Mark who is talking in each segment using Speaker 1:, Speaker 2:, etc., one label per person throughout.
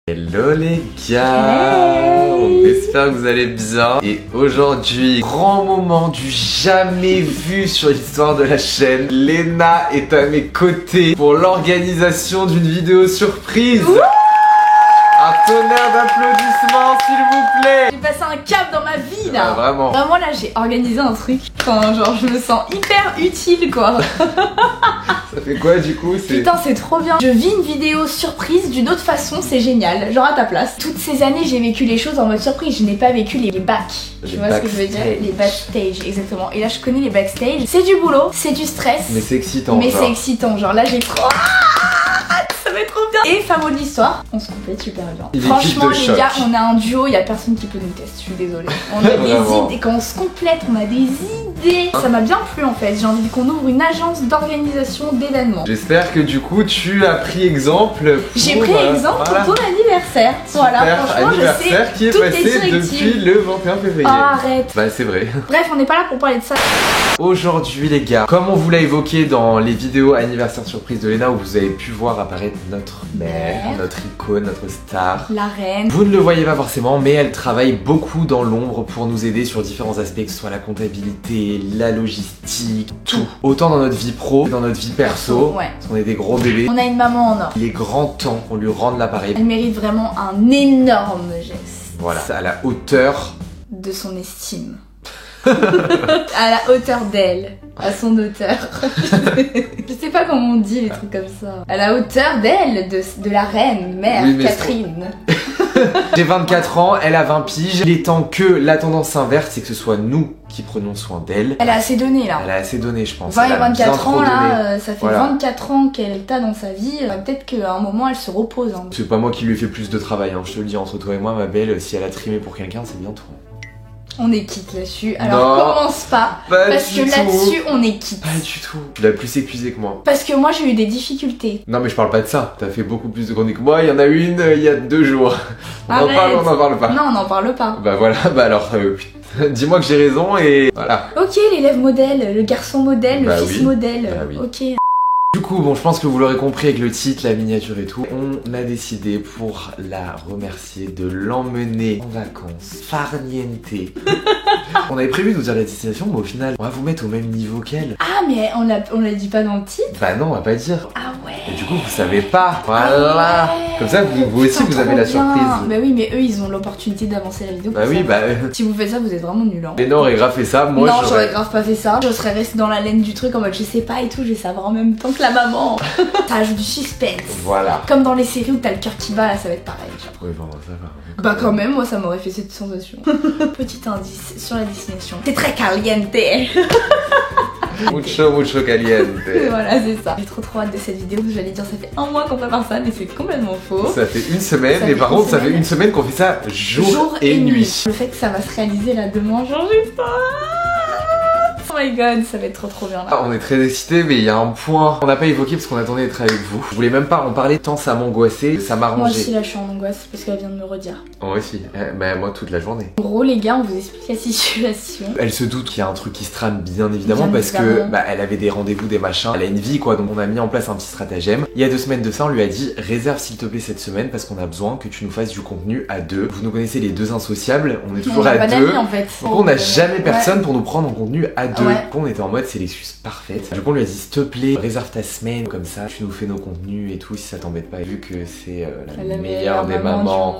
Speaker 1: Hello les gars, on espère que vous allez bien. Et aujourd'hui, grand moment du jamais vu sur l'histoire de la chaîne. Léna est à mes côtés pour l'organisation d'une vidéo surprise. Un tonnerre d'applaudissements s'il vous plaît.
Speaker 2: J'ai passé un cap dans ma vie là.
Speaker 1: Ah, vraiment.
Speaker 2: Vraiment là j'ai organisé un truc. Enfin genre je me sens hyper utile quoi.
Speaker 1: Ça fait quoi du coup?
Speaker 2: Putain c'est trop bien. Je vis une vidéo surprise d'une autre façon, c'est génial. Genre à ta place. Toutes ces années j'ai vécu les choses en mode surprise. Je n'ai pas vécu les bacs. Tu vois ce que je veux dire? Les backstage, exactement. Et là je connais les backstage. C'est du boulot, c'est du stress.
Speaker 1: Mais c'est excitant.
Speaker 2: Mais c'est excitant. Genre là j'ai trop... Ça va être trop bien. Et fin mot de l'histoire, on se complète super bien. Franchement les gars, on a un duo, il y a personne qui peut nous tester, je suis désolée. On a des idées, quand on se complète, on a des idées. Ça m'a bien plu en fait, j'ai envie qu'on ouvre une agence d'organisation d'événements.
Speaker 1: J'espère que du coup tu as pris exemple.
Speaker 2: J'ai pris exemple pour ton anniversaire. Voilà, franchement
Speaker 1: anniversaire
Speaker 2: je sais
Speaker 1: qui est
Speaker 2: toutes
Speaker 1: passé
Speaker 2: tes directives.
Speaker 1: depuis le 21 février.
Speaker 2: Oh, arrête.
Speaker 1: Bah c'est vrai.
Speaker 2: Bref, on n'est pas là pour parler de ça.
Speaker 1: Aujourd'hui les gars, comme on vous l'a évoqué dans les vidéos anniversaire surprise de Léna où vous avez pu voir apparaître notre mère, notre icône, notre star,
Speaker 2: la reine.
Speaker 1: Vous ne le voyez pas forcément mais elle travaille beaucoup dans l'ombre pour nous aider sur différents aspects, que ce soit la comptabilité, la logistique, tout. Autant dans notre vie pro que dans notre vie perso,
Speaker 2: ouais.
Speaker 1: Parce qu'on est des gros bébés.
Speaker 2: On a une maman en or. Il
Speaker 1: est grand temps qu'on lui rende l'appareil.
Speaker 2: Elle mérite vraiment un énorme geste.
Speaker 1: Voilà, à la hauteur
Speaker 2: de son estime. À la hauteur d'elle, à son hauteur. Je sais pas comment on dit les trucs comme ça. À la hauteur d'elle, de la reine, mère, oui, Catherine.
Speaker 1: J'ai 24 ans, elle a 20 piges. Il est temps que la tendance inverse, c'est que ce soit nous qui prenons soin d'elle.
Speaker 2: Elle a assez donné là.
Speaker 1: Elle a assez donné, je pense.
Speaker 2: 20 et 24 ans là, ça fait voilà. 24 ans qu'elle t'a dans sa vie. Peut-être qu'à un moment elle se repose. Hein.
Speaker 1: C'est pas moi qui lui ai fait plus de travail, hein. Je te le dis entre toi et moi, ma belle, si elle a trimé pour quelqu'un, c'est bien toi.
Speaker 2: On est quitte là-dessus. Alors commence pas parce que là-dessus on est quitte.
Speaker 1: Pas du tout. Tu l'as plus épuisé que moi.
Speaker 2: Parce que moi j'ai eu des difficultés.
Speaker 1: Non mais je parle pas de ça. T'as fait beaucoup plus de chroniques que moi. Il y en a une il y a 2 jours. On en parle ou on en parle pas?
Speaker 2: Non on n'en parle pas.
Speaker 1: Bah voilà, bah alors dis-moi que j'ai raison et voilà.
Speaker 2: Ok, l'élève modèle, le garçon modèle, le fils modèle.
Speaker 1: Bah oui.
Speaker 2: Ok.
Speaker 1: Du coup, bon, je pense que vous l'aurez compris avec le titre, la miniature et tout, on a décidé pour la remercier de l'emmener en vacances farniente. On avait prévu de vous dire la destination, mais au final, on va vous mettre au même niveau qu'elle.
Speaker 2: Ah, mais on l'a dit pas dans le titre?
Speaker 1: Bah non, on va pas dire.
Speaker 2: Ah ouais.
Speaker 1: Et du coup, vous savez pas. Voilà. Comme ça, vous aussi, vous avez la surprise.
Speaker 2: Bah oui, mais eux, ils ont l'opportunité d'avancer la vidéo.
Speaker 1: Bah oui, bah.
Speaker 2: Si vous faites ça, vous êtes vraiment nuls. Hein.
Speaker 1: Mais non, aurait grave fait ça. Moi,
Speaker 2: non, j'aurais grave pas fait ça. Je serais restée dans la laine du truc en mode je sais pas et tout, je vais savoir en même temps que la maman. Ça ajoute du suspense.
Speaker 1: Voilà.
Speaker 2: Comme dans les séries où t'as le cœur qui bat, là, ça va être pareil. Genre.
Speaker 1: Oui, bon, ça va.
Speaker 2: Bah quand même, moi, ça m'aurait fait cette sensation. Petit indice sur la destination. C'est très caliente.
Speaker 1: Mucho caliente.
Speaker 2: Voilà, c'est ça. J'ai trop hâte de cette vidéo. J'allais dire ça fait un mois qu'on prépare ça, mais c'est complètement faux.
Speaker 1: Ça fait une semaine, mais par contre, ça fait une semaine qu'on fait ça jour et nuit.
Speaker 2: Le fait que ça va se réaliser là demain, genre j'ai pas. Oh my god, ça va être trop bien là.
Speaker 1: Ah, on est très excités, mais il y a un point qu'on n'a pas évoqué parce qu'on attendait d'être avec vous. Je voulais même pas en parler tant ça m'angoissait, ça m'a rangé.
Speaker 2: Moi aussi là je suis en angoisse parce qu'elle vient de me redire.
Speaker 1: Moi aussi, bah moi toute la journée.
Speaker 2: En gros les gars, on vous explique la situation.
Speaker 1: Elle se doute qu'il y a un truc qui se trame bien évidemment parce que bah elle avait des rendez-vous, des machins, elle a une vie quoi, donc on a mis en place un petit stratagème. Il y a 2 semaines de ça, on lui a dit réserve s'il te plaît cette semaine parce qu'on a besoin que tu nous fasses du contenu à 2. Vous nous connaissez les 2 insociables, on est toujours à 2.
Speaker 2: En fait.
Speaker 1: Donc on n'a jamais personne pour nous prendre en contenu à 2. On était en mode c'est l'excuse parfaite. Du coup on lui a dit s'il te plaît réserve ta semaine comme ça tu nous fais nos contenus et tout si ça t'embête pas vu que c'est la meilleure des mamans.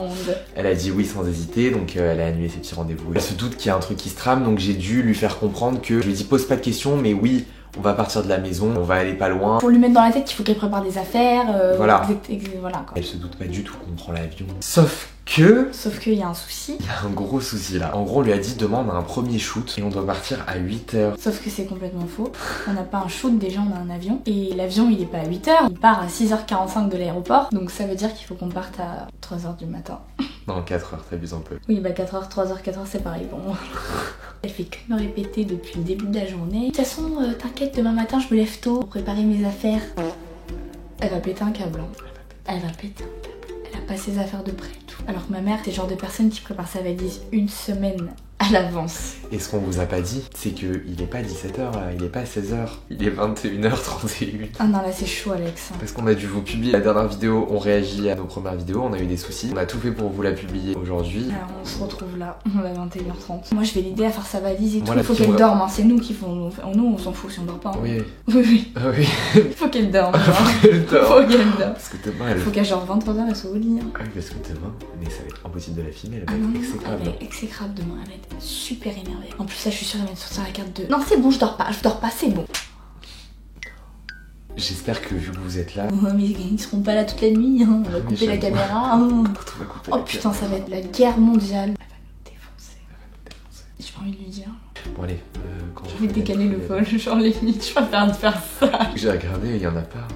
Speaker 1: Elle a dit oui sans hésiter donc elle a annulé ses petits rendez-vous. Elle se doute qu'il y a un truc qui se trame donc j'ai dû lui faire comprendre que je lui ai dit pose pas de questions mais oui on va partir de la maison, on va aller pas loin.
Speaker 2: Pour lui mettre dans la tête qu'il faut qu'elle prépare des affaires.
Speaker 1: Voilà.
Speaker 2: Voilà quoi.
Speaker 1: Elle se doute pas du tout qu'on prend l'avion. Sauf qu'il
Speaker 2: y a un souci.
Speaker 1: Il y a un gros souci là. En gros, on lui a dit demain on a un premier shoot et on doit partir à 8h.
Speaker 2: Sauf que c'est complètement faux. On n'a pas un shoot, déjà on a un avion. Et l'avion il est pas à 8h, il part à 6h45 de l'aéroport. Donc ça veut dire qu'il faut qu'on parte à 3h du matin.
Speaker 1: Non, 4h, t'abuses un peu.
Speaker 2: Oui, bah 4h, 3h, 4h c'est pareil pour moi. Elle fait que me répéter depuis le début de la journée. De toute façon, t'inquiète, demain matin je me lève tôt pour préparer mes affaires. Elle va péter un câble. Hein. Elle va péter un câble. Elle a pas ses affaires de près et tout. Alors que ma mère, c'est le genre de personne qui prépare sa valise une semaine à à l'avance.
Speaker 1: Et ce qu'on vous a pas dit, c'est que il est pas 17h là, il est pas 16h, il est 21h31.
Speaker 2: Ah non, là c'est chaud, Alex.
Speaker 1: Parce qu'on a dû vous publier la dernière vidéo, on réagit à nos premières vidéos, on a eu des soucis. On a tout fait pour vous la publier aujourd'hui.
Speaker 2: Alors on se retrouve là, on est à 21h30. Moi je vais l'aider à faire sa valise et tout.
Speaker 1: La
Speaker 2: Il faut qu'elle dorme, hein. C'est nous qui font. Nous on s'en fout si on dort pas. Hein.
Speaker 1: Oui.
Speaker 2: Oui.
Speaker 1: Ah oui.
Speaker 2: Il faut qu'elle dorme.
Speaker 1: Faut qu'elle dorme.
Speaker 2: Faut qu'elle dorme.
Speaker 1: Parce que demain elle...
Speaker 2: Faut qu'à genre 23h elle soit au lit. Hein.
Speaker 1: Ah oui, parce que demain, mais ça va être impossible de la filmer, elle va
Speaker 2: Ah
Speaker 1: être
Speaker 2: non,
Speaker 1: exécrable.
Speaker 2: elle va être exécrable demain, elle va être super énervée. En plus là je suis sûre qu'elle va me sortir la carte de... Non c'est bon, je dors pas, c'est bon.
Speaker 1: J'espère que vu que vous êtes là...
Speaker 2: Oh, mais ils seront pas là toute la nuit, hein. On va couper la caméra. Hein. Oh putain, ça va être la guerre mondiale. Elle va nous défoncer. J'ai pas envie de lui dire.
Speaker 1: Bon allez, quand
Speaker 2: je vais décaler le vol, genre limite, je préfère de faire ça.
Speaker 1: J'ai regardé, il y en a pas.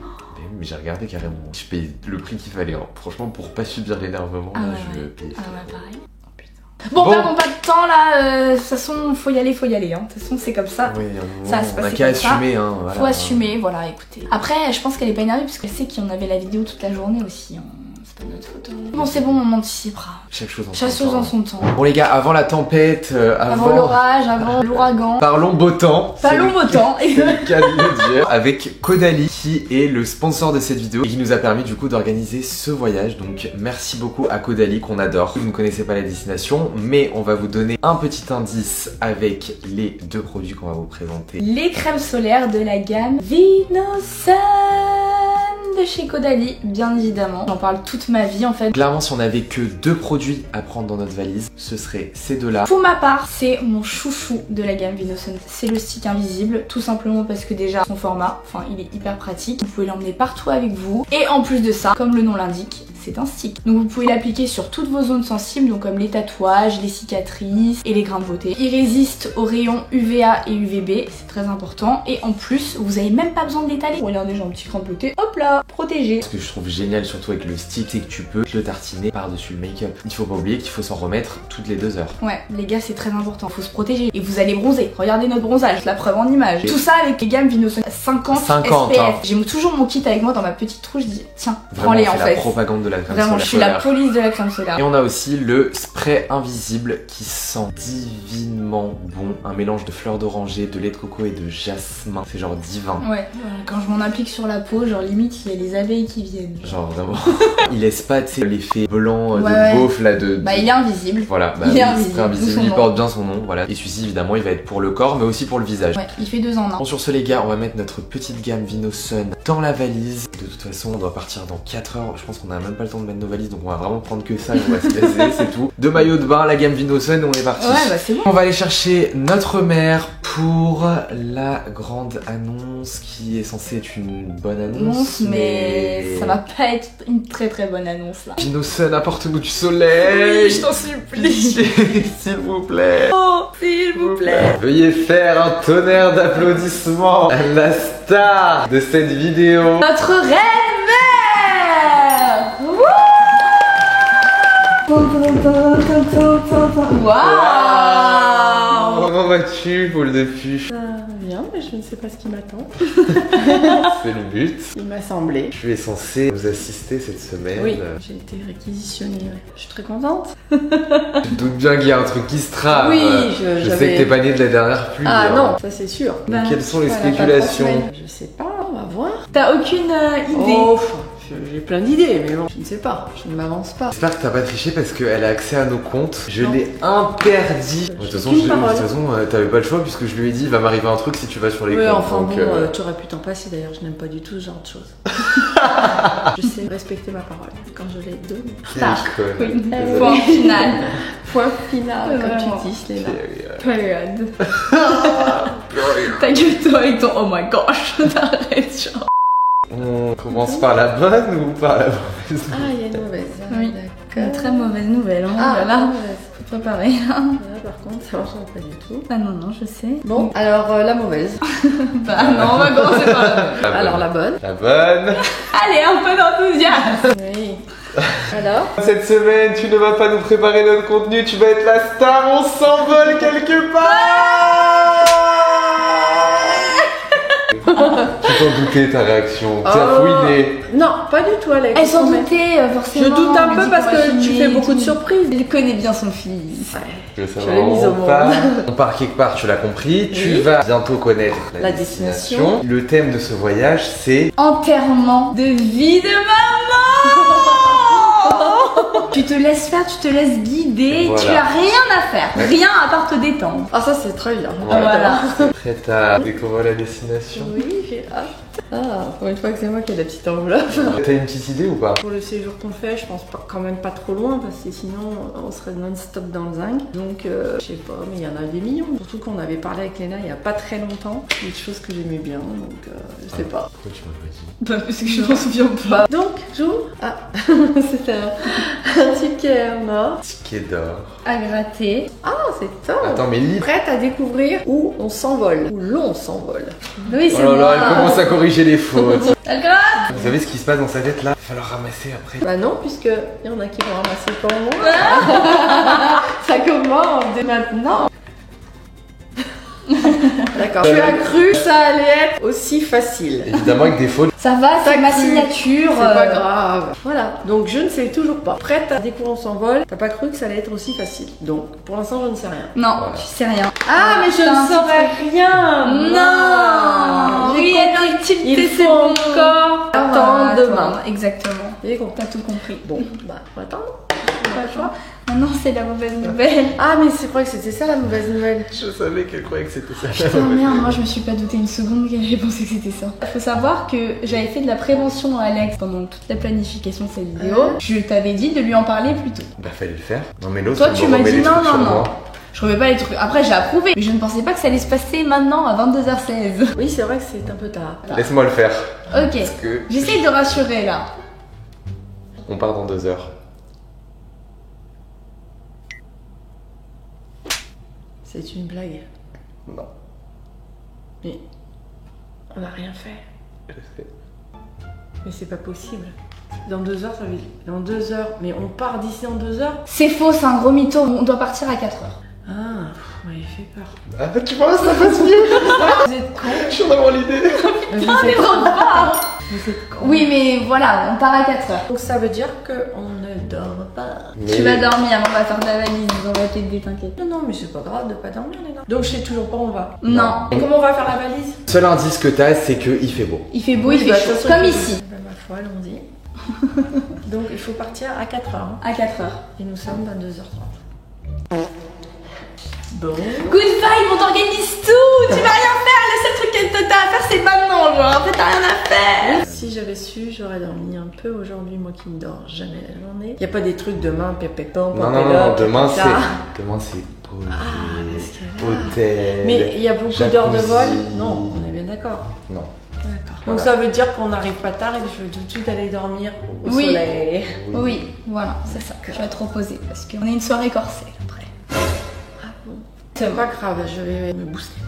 Speaker 1: Mais j'ai regardé carrément. Je paye le prix qu'il fallait. Hein. Franchement, pour pas subir l'énervement, je paye.
Speaker 2: Ah ouais, pareil. Bon, perdons pas de temps là, de toute façon faut y aller hein. De toute façon c'est comme ça.
Speaker 1: Oui,
Speaker 2: ça va se passer
Speaker 1: on a qu'à assumer hein.
Speaker 2: Voilà, faut assumer, voilà, écoutez. Après je pense qu'elle est pas énervée parce qu'elle sait qu'on avait la vidéo toute la journée aussi. Hein. C'est pas notre faute. Bon c'est bon, on anticipera.
Speaker 1: Chaque chose
Speaker 2: en son temps.
Speaker 1: Bon les gars, avant la tempête,
Speaker 2: avant l'orage, avant l'ouragan.
Speaker 1: Parlons beau temps.
Speaker 2: Parlons beau temps.
Speaker 1: C'est le cas de le dire. Avec Caudalie qui est le sponsor de cette vidéo et qui nous a permis du coup d'organiser ce voyage. Donc merci beaucoup à Caudalie qu'on adore. Vous ne connaissez pas la destination, mais on va vous donner un petit indice avec les deux produits qu'on va vous présenter.
Speaker 2: Les crèmes solaires de la gamme Vinosun de chez Caudalie, bien évidemment. J'en parle toute ma vie en fait.
Speaker 1: Clairement, si on avait que deux produits à prendre dans notre valise, ce serait ces deux-là.
Speaker 2: Pour ma part, c'est mon chouchou de la gamme Vinosun. C'est le stick invisible, tout simplement parce que déjà son format, enfin il est hyper pratique. Vous pouvez l'emmener partout avec vous. Et en plus de ça, comme le nom l'indique, c'est un stick. Donc vous pouvez l'appliquer sur toutes vos zones sensibles, donc comme les tatouages, les cicatrices et les grains de beauté. Il résiste aux rayons UVA et UVB, c'est très important. Et en plus, vous avez même pas besoin de l'étaler. Regardez, j'ai un petit grain de beauté, hop là, protégé.
Speaker 1: Ce que je trouve génial surtout avec le stick, c'est que tu peux le tartiner par-dessus le make-up. Il faut pas oublier qu'il faut s'en remettre toutes les 2 heures.
Speaker 2: Ouais, les gars, c'est très important, faut se protéger. Et vous allez bronzer, regardez notre bronzage, la preuve en image. Tout ça avec les gammes Vinosun 50 SPF. Hein. J'ai toujours mon kit avec moi dans ma petite trousse, je dis tiens, prends-les en fait.
Speaker 1: La propagande de la crème
Speaker 2: Vraiment,
Speaker 1: solaire.
Speaker 2: je suis la police de la crème solaire.
Speaker 1: Et on a aussi le spray invisible qui sent divinement bon. Un mélange de fleurs d'oranger, de lait de coco et de jasmin. C'est genre divin.
Speaker 2: Ouais, voilà. Quand je m'en applique sur la peau, genre limite, il y a les abeilles qui viennent.
Speaker 1: Genre vraiment. Il laisse pas, tu sais, l'effet blanc de beauf là de...
Speaker 2: Bah il est invisible.
Speaker 1: Voilà, bah,
Speaker 2: il est invisible.
Speaker 1: Spray invisible, il porte bien son nom, voilà. Et celui-ci évidemment, il va être pour le corps mais aussi pour le visage.
Speaker 2: Ouais, il fait 2 en 1.
Speaker 1: Bon, sur ce les gars, on va mettre notre petite gamme Vinosun dans la valise. De toute façon, on doit partir dans 4 heures. Je pense qu'on a même pas le temps de mettre nos valises, donc on va vraiment prendre que ça et on va se caser, c'est tout. 2 maillots de bain, la gamme Vinosun et on est parti.
Speaker 2: Ouais, bah c'est bon.
Speaker 1: On va aller chercher notre mère pour la grande annonce qui est censée être une bonne annonce.
Speaker 2: Mais ça va pas être une très très bonne annonce là.
Speaker 1: Vinosun, apporte-nous du soleil.
Speaker 2: Oui, je t'en supplie.
Speaker 1: S'il vous plaît.
Speaker 2: Oh, s'il vous plaît.
Speaker 1: Veuillez faire un tonnerre d'applaudissements à la star de cette vidéo.
Speaker 2: Notre reine mère. Waouh.
Speaker 1: Comment vas-tu, boule de pu?
Speaker 3: Bien, mais je ne sais pas ce qui m'attend.
Speaker 1: C'est le but.
Speaker 3: Il m'a semblé.
Speaker 1: Tu es censé nous assister cette semaine.
Speaker 3: Oui, j'ai été réquisitionnée. Ouais. Je suis très contente.
Speaker 1: Tu te doutes bien qu'il y a un truc qui se trame.
Speaker 3: Oui,
Speaker 1: je sais que t'es pas née de la dernière pluie.
Speaker 3: Ah non, ça c'est sûr.
Speaker 1: Donc, quelles sont les spéculations?
Speaker 3: Je sais pas, on va voir.
Speaker 2: T'as aucune idée?
Speaker 3: Oh, j'ai plein d'idées, mais bon, je ne sais pas, je ne m'avance pas.
Speaker 1: J'espère que t'as pas triché parce qu'elle a accès à nos comptes. Je l'ai interdit. De toute façon, t'avais pas le choix puisque je lui ai dit il va m'arriver un truc si tu vas sur les comptes.
Speaker 3: Oui, enfin
Speaker 1: donc,
Speaker 3: bon, tu aurais pu t'en passer d'ailleurs, je n'aime pas du tout ce genre de choses. Je sais respecter ma parole quand je l'ai donnée.
Speaker 2: Oui. Point final.
Speaker 3: Point final, comme tu dis, Léna.
Speaker 2: Period. Ta gueule toi avec ton oh my gosh, t'arrêtes genre.
Speaker 1: On commence par la bonne ou par la mauvaise?
Speaker 3: Ah, il y a une mauvaise.
Speaker 2: Oui,
Speaker 3: d'accord.
Speaker 2: Une très mauvaise nouvelle. Hein.
Speaker 3: Ah,
Speaker 2: voilà.
Speaker 3: mauvaise.
Speaker 2: Faut pas pareil. Hein.
Speaker 3: Là, par contre, ça marche pas du tout.
Speaker 2: Ah non, non, je sais.
Speaker 3: Bon, alors la mauvaise.
Speaker 2: Bah non, on va commencer par la bonne.
Speaker 3: Alors la bonne.
Speaker 1: La bonne.
Speaker 2: Allez, un peu d'enthousiasme.
Speaker 3: Oui. Alors
Speaker 1: cette semaine, tu ne vas pas nous préparer notre contenu, tu vas être la star, on s'envole quelque part. Tu t'en doutais ta réaction. T'as fouiné.
Speaker 3: Non, pas du tout, Alex.
Speaker 2: Elle s'en doutait forcément.
Speaker 3: Je doute un peu parce que tu fais beaucoup de surprises.
Speaker 2: Elle connaît bien son fils.
Speaker 3: Ouais.
Speaker 1: Je l'ai mise au monde. On part quelque part, tu l'as compris. Oui. Tu vas bientôt connaître la destination. Le thème de ce voyage, c'est
Speaker 2: enterrement de vie de maman. Tu te laisses faire, tu te laisses guider, voilà. Tu as rien à faire, rien à part te détendre.
Speaker 3: Ah ça c'est très bien.
Speaker 2: Voilà.
Speaker 1: Prête à découvrir la destination?
Speaker 3: Oui, j'ai hâte. Ah, pour une fois que c'est moi qui ai la petite enveloppe.
Speaker 1: T'as une petite idée ou pas?
Speaker 3: Pour le séjour qu'on fait, je pense quand même pas trop loin parce que sinon on serait non-stop dans le zinc. Donc je sais pas, mais il y en a des millions. Surtout qu'on avait parlé avec Léna il y a pas très longtemps. Des choses que j'aimais bien, donc je sais pas.
Speaker 1: Pourquoi tu m'as pas dit?
Speaker 2: Bah parce que je m'en souviens pas.
Speaker 3: Donc, j'ouvre. Ah, c'est un ticket en or.
Speaker 1: Ticket d'or.
Speaker 2: À gratter.
Speaker 3: Ah, c'est top.
Speaker 1: Attends, mais lis.
Speaker 3: Prête à découvrir où on s'envole, où l'on s'envole.
Speaker 2: Oui, c'est
Speaker 1: oh là là, elle commence à corriger les fautes.
Speaker 2: Elle gratte.
Speaker 1: Vous savez ce qui se passe dans sa tête là? Il va falloir ramasser après.
Speaker 3: Bah non, puisque il y en a qui vont ramasser pour moi. Ça commence dès maintenant. D'accord. Tu as cru que ça allait être aussi facile.
Speaker 1: Évidemment avec des fautes.
Speaker 2: Ça va, c'est ma signature.
Speaker 3: C'est pas grave. Voilà. Donc je ne sais toujours pas. Prête à découvrir on s'envole. T'as pas cru que ça allait être aussi facile. Donc pour l'instant je ne sais rien.
Speaker 2: Non, voilà. Tu sais rien.
Speaker 3: Ah mais je ne saurais rien.
Speaker 2: Non. Oui,
Speaker 3: il faut encore attendre demain.
Speaker 2: Exactement.
Speaker 3: T'as
Speaker 2: tout compris.
Speaker 3: Bon, bah on va attendre.
Speaker 2: Pas le choix. Non, c'est la mauvaise nouvelle.
Speaker 3: Ah, mais c'est vrai que c'était ça la mauvaise nouvelle.
Speaker 1: Je savais qu'elle croyait que c'était ça.
Speaker 2: Putain, merde, moi je me suis pas douté une seconde qu'elle avait pensé que c'était ça. Il faut savoir que j'avais fait de la prévention à Alex pendant toute la planification de cette vidéo. Je t'avais dit de lui en parler plus tôt.
Speaker 1: Bah, fallait le faire. Non, mais l'autre,
Speaker 2: toi, tu m'as dit non. Je remets pas les trucs. Après, j'ai approuvé. Mais je ne pensais pas que ça allait se passer maintenant à 22h16.
Speaker 3: Oui, c'est vrai que c'est un peu tard.
Speaker 1: Laisse-moi le faire.
Speaker 2: Ok. J'essaye de rassurer là.
Speaker 1: On part dans 2 heures.
Speaker 3: C'est une blague.
Speaker 1: Non.
Speaker 3: Mais on n'a rien fait.
Speaker 1: Je sais.
Speaker 3: Mais c'est pas possible. Dans 2 heures, ça veut dire. Dans 2 heures. Mais on part d'ici en 2 heures?
Speaker 2: C'est faux, c'est un gros mytho. On doit partir à 4 heures.
Speaker 3: Ah, vous m'avez fait peur.
Speaker 1: Ah, tu vois, ça passe mieux.
Speaker 3: Vous êtes con.
Speaker 1: Je suis en avoir l'idée.
Speaker 2: Putain, mais trop pas.
Speaker 3: Vous êtes con.
Speaker 2: Oui, mais voilà, on part à 4 heures.
Speaker 3: Donc ça veut dire qu'on ne dort pas.
Speaker 2: Mais... Tu vas dormir, on va faire de la valise, on va t'aider, t'inquiète.
Speaker 3: Non, mais c'est pas grave de pas dormir, les gars. Donc je sais toujours pas où on va.
Speaker 2: Non.
Speaker 3: Et comment on va faire la valise?
Speaker 1: Seul indice que t'as, c'est qu'il fait beau.
Speaker 2: Il fait beau, il fait chaud, comme ici.
Speaker 3: Ben, ma foi, allons-y. Donc il faut partir à 4 heures. Hein.
Speaker 2: À 4 heures.
Speaker 3: Et nous sommes à 2h30. Bon.
Speaker 2: Good vibe, on t'organise tout. Tu vas rien faire, le seul truc que t'as à faire c'est maintenant, genre après t'as rien à faire.
Speaker 3: Si j'avais su, j'aurais dormi un peu aujourd'hui, moi qui ne dors jamais la journée. Y a pas des trucs demain, pépépon,
Speaker 1: non, demain c'est hôtel.
Speaker 3: Mais il y a beaucoup d'heures de vol. Non, on est bien d'accord.
Speaker 1: Non.
Speaker 3: D'accord. Donc ça veut dire qu'on n'arrive pas tard et que je veux tout de suite aller dormir au soleil.
Speaker 2: Oui, voilà, c'est ça. Je vais te reposer parce qu'on est une soirée corsée après.
Speaker 3: C'est pas grave, je vais me booster.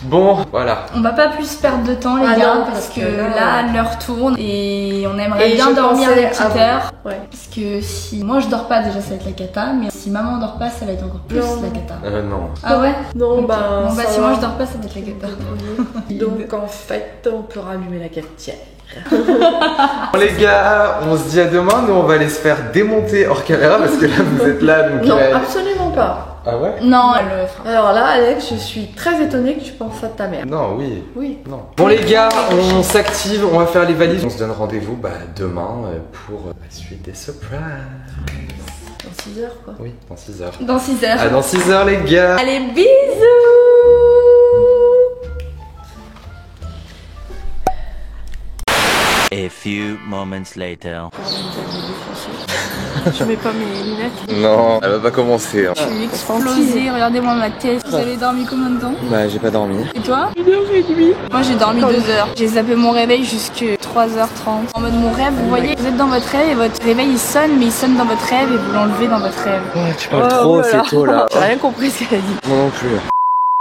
Speaker 1: Bon, voilà.
Speaker 2: On va pas plus perdre de temps, les gars, parce que là, l'heure tourne et on aimerait bien dormir des petites heures. Ouais. Parce que si moi je dors pas, déjà ça va être la cata, mais si maman dort pas, ça va être encore plus la cata.
Speaker 1: Non.
Speaker 2: Ah ouais?
Speaker 3: Non,
Speaker 2: okay. Bon, bah si moi je dors pas, ça va être la cata.
Speaker 3: Donc en fait, on peut rallumer la cafetière.
Speaker 1: Bon, les gars, on se dit à demain. Nous on va aller se faire démonter hors caméra parce que là vous êtes là. Donc
Speaker 3: non, absolument pas.
Speaker 1: Ah ouais?
Speaker 2: Non, elle le fera.
Speaker 3: Alors là, Alex, je suis très étonnée que tu penses ça de ta mère.
Speaker 1: Non, oui.
Speaker 3: Oui.
Speaker 1: Non. Bon les gars, on s'active, on va faire les valises. On se donne rendez-vous demain pour la suite des surprises.
Speaker 3: Dans 6 heures quoi.
Speaker 1: Oui, dans 6 heures.
Speaker 2: Dans 6 heures.
Speaker 1: Ah, dans 6 heures les gars.
Speaker 2: Allez, bisous.
Speaker 4: A few moments later.
Speaker 3: Je mets pas mes lunettes.
Speaker 1: Non, elle va pas commencer. Hein.
Speaker 2: Je suis explosée, regardez-moi ma tête. Vous avez dormi combien de temps?
Speaker 1: Bah j'ai pas dormi.
Speaker 2: Et toi? 1h30. Moi j'ai dormi 2 heures. J'ai zappé mon réveil jusque 3h30. En mode mon rêve, vous voyez, vous êtes dans votre rêve et votre réveil il sonne, mais il sonne dans votre rêve et vous l'enlevez dans votre rêve.
Speaker 1: Ouais, tu parles trop, c'est tôt là.
Speaker 3: J'ai rien compris ce qu'elle a dit.
Speaker 1: Moi non plus.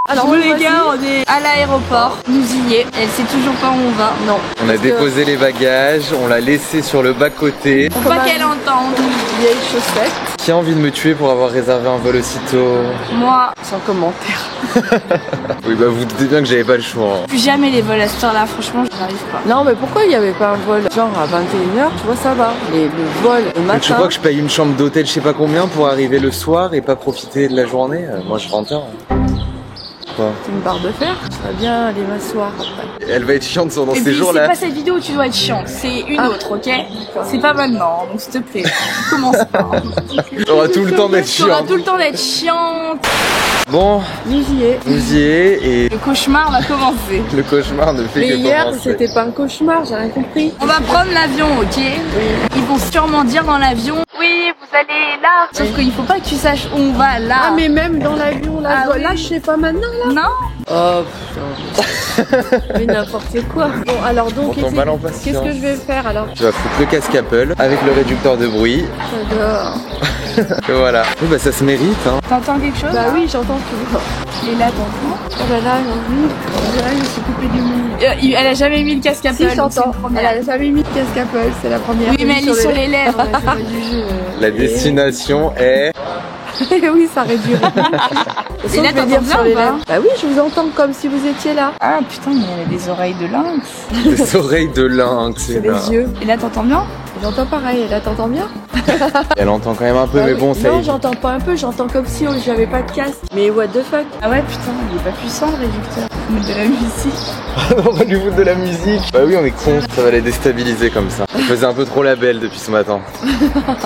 Speaker 2: Alors les gars, on est à l'aéroport, nous y est, elle sait toujours pas où on va, non.
Speaker 1: On a déposé les bagages, on l'a laissé sur le bas-côté.
Speaker 2: Faut pas qu'elle entende.
Speaker 3: Vieille chaussette.
Speaker 1: Qui a envie de me tuer pour avoir réservé un vol aussitôt?
Speaker 2: Moi.
Speaker 3: Sans commentaire.
Speaker 1: Oui, bah vous doutez bien que j'avais pas le choix. Hein.
Speaker 2: Plus jamais les vols à cette heure-là, franchement, je n'arrive pas.
Speaker 3: Non, mais pourquoi il n'y avait pas un vol genre à 21h? Tu vois, ça va. Mais le vol le matin.
Speaker 1: Tu crois que je paye une chambre d'hôtel, je sais pas combien, pour arriver le soir et pas profiter de la journée? Moi, je rentre. Quoi?
Speaker 3: C'est une barre de fer. Je serais bien aller m'asseoir après.
Speaker 1: Elle va être chiante dans
Speaker 2: et
Speaker 1: ces
Speaker 2: puis,
Speaker 1: jours-là.
Speaker 2: C'est pas cette vidéo où tu dois être chiante, c'est une autre, ok? C'est pas maintenant, donc s'il te plaît, commence pas.
Speaker 1: T'auras tout le temps d'être
Speaker 2: Tu auras
Speaker 1: chiante.
Speaker 2: tout le temps d'être chiante.
Speaker 1: Bon,
Speaker 3: Nous y est.
Speaker 1: vous y êtes et
Speaker 2: Le cauchemar va commencer.
Speaker 1: le cauchemar ne fait
Speaker 3: Mais
Speaker 1: que
Speaker 3: hier,
Speaker 1: commencer.
Speaker 3: c'était pas un cauchemar, j'ai rien compris.
Speaker 2: On va prendre l'avion, ok? Ils vont sûrement dire dans l'avion, oui, vous allez là. Sauf qu'il faut pas que tu saches où on va là.
Speaker 3: Ah, mais même dans l'avion, là,
Speaker 2: Ah oui.
Speaker 3: là, je sais pas maintenant, là.
Speaker 2: Non.
Speaker 3: Oh putain. Mais n'importe quoi. Bon, alors donc,
Speaker 1: On tombe mal en patience.
Speaker 3: qu'est-ce que je vais faire alors?
Speaker 1: Tu vas foutre le casque Apple avec le réducteur de bruit.
Speaker 3: J'adore.
Speaker 1: Et voilà. Oui, bah ça se mérite, hein.
Speaker 2: T'entends quelque chose?
Speaker 3: Bah
Speaker 2: là
Speaker 3: oui, j'entends tout.
Speaker 2: Et là, t'entends?
Speaker 3: Oh bah là, j'ai envie. Je me suis coupée du monde.
Speaker 2: Elle a jamais mis le casque Apple.
Speaker 3: Si,
Speaker 2: donc c'est
Speaker 3: j'entends.
Speaker 2: une première.
Speaker 3: Elle a jamais mis de casque Apple, c'est la première.
Speaker 2: Oui, mais elle est sur les lèvres. c'est pas du jeu.
Speaker 1: La destination est...
Speaker 3: Oui, ça réduit.
Speaker 2: Et là, t'entends bien ou pas?
Speaker 3: Bah oui, je vous entends comme si vous étiez là.
Speaker 2: Ah putain, mais elle a des oreilles de lynx.
Speaker 1: des oreilles de lynx.
Speaker 3: C'est
Speaker 1: là.
Speaker 3: les yeux.
Speaker 2: Et là, t'entends bien?
Speaker 3: J'entends pareil. Et là, t'entends bien?
Speaker 1: Elle entend quand même un peu,
Speaker 3: Bah
Speaker 1: mais
Speaker 3: oui.
Speaker 1: bon, ça
Speaker 3: Non,
Speaker 1: y est.
Speaker 3: j'entends pas un peu, j'entends comme si j'avais pas de casque. Mais what the fuck?
Speaker 2: Ah ouais, putain, il est pas puissant le réducteur. Mettre de la musique.
Speaker 1: On va lui foutre de la musique. Bah oui, on est con. Ça va les déstabiliser comme ça. Elle faisait un peu trop la belle depuis ce matin.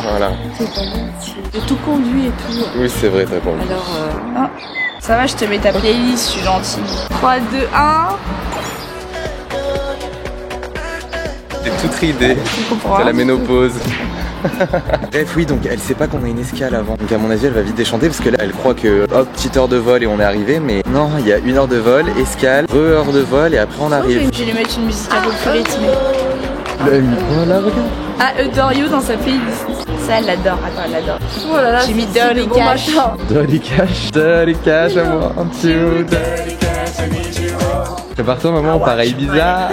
Speaker 1: Voilà.
Speaker 3: C'est pas gentil. J'ai tout conduit et tout.
Speaker 1: Oui, c'est vrai, t'as compris.
Speaker 3: Alors,
Speaker 2: Ah, ça va, je te mets ta playlist, je suis gentille. 3, 2, 1.
Speaker 1: T'es toute ridée.
Speaker 2: Tu comprends.
Speaker 1: C'est la ménopause. Bref, oui, donc elle sait pas qu'on a une escale avant. Donc à mon avis, elle va vite déchanter parce que là, elle croit que hop, petite heure de vol et on est arrivé. Mais non, il y a 1 heure de vol, escale, heure de vol et après on arrive.
Speaker 2: Je vais lui mettre une musique un peu plus rythmée.
Speaker 1: Voilà, regarde.
Speaker 2: Ah, Adore You dans sa playlist. Ça, elle l'adore. Attends, elle l'adore.
Speaker 3: oh là là,
Speaker 2: J'ai mis
Speaker 3: c'est
Speaker 2: Dirty
Speaker 3: le bon
Speaker 2: Cash.
Speaker 3: matin.
Speaker 1: Dirty cash, I want you. Prépare-toi, maman, pareil bizarre.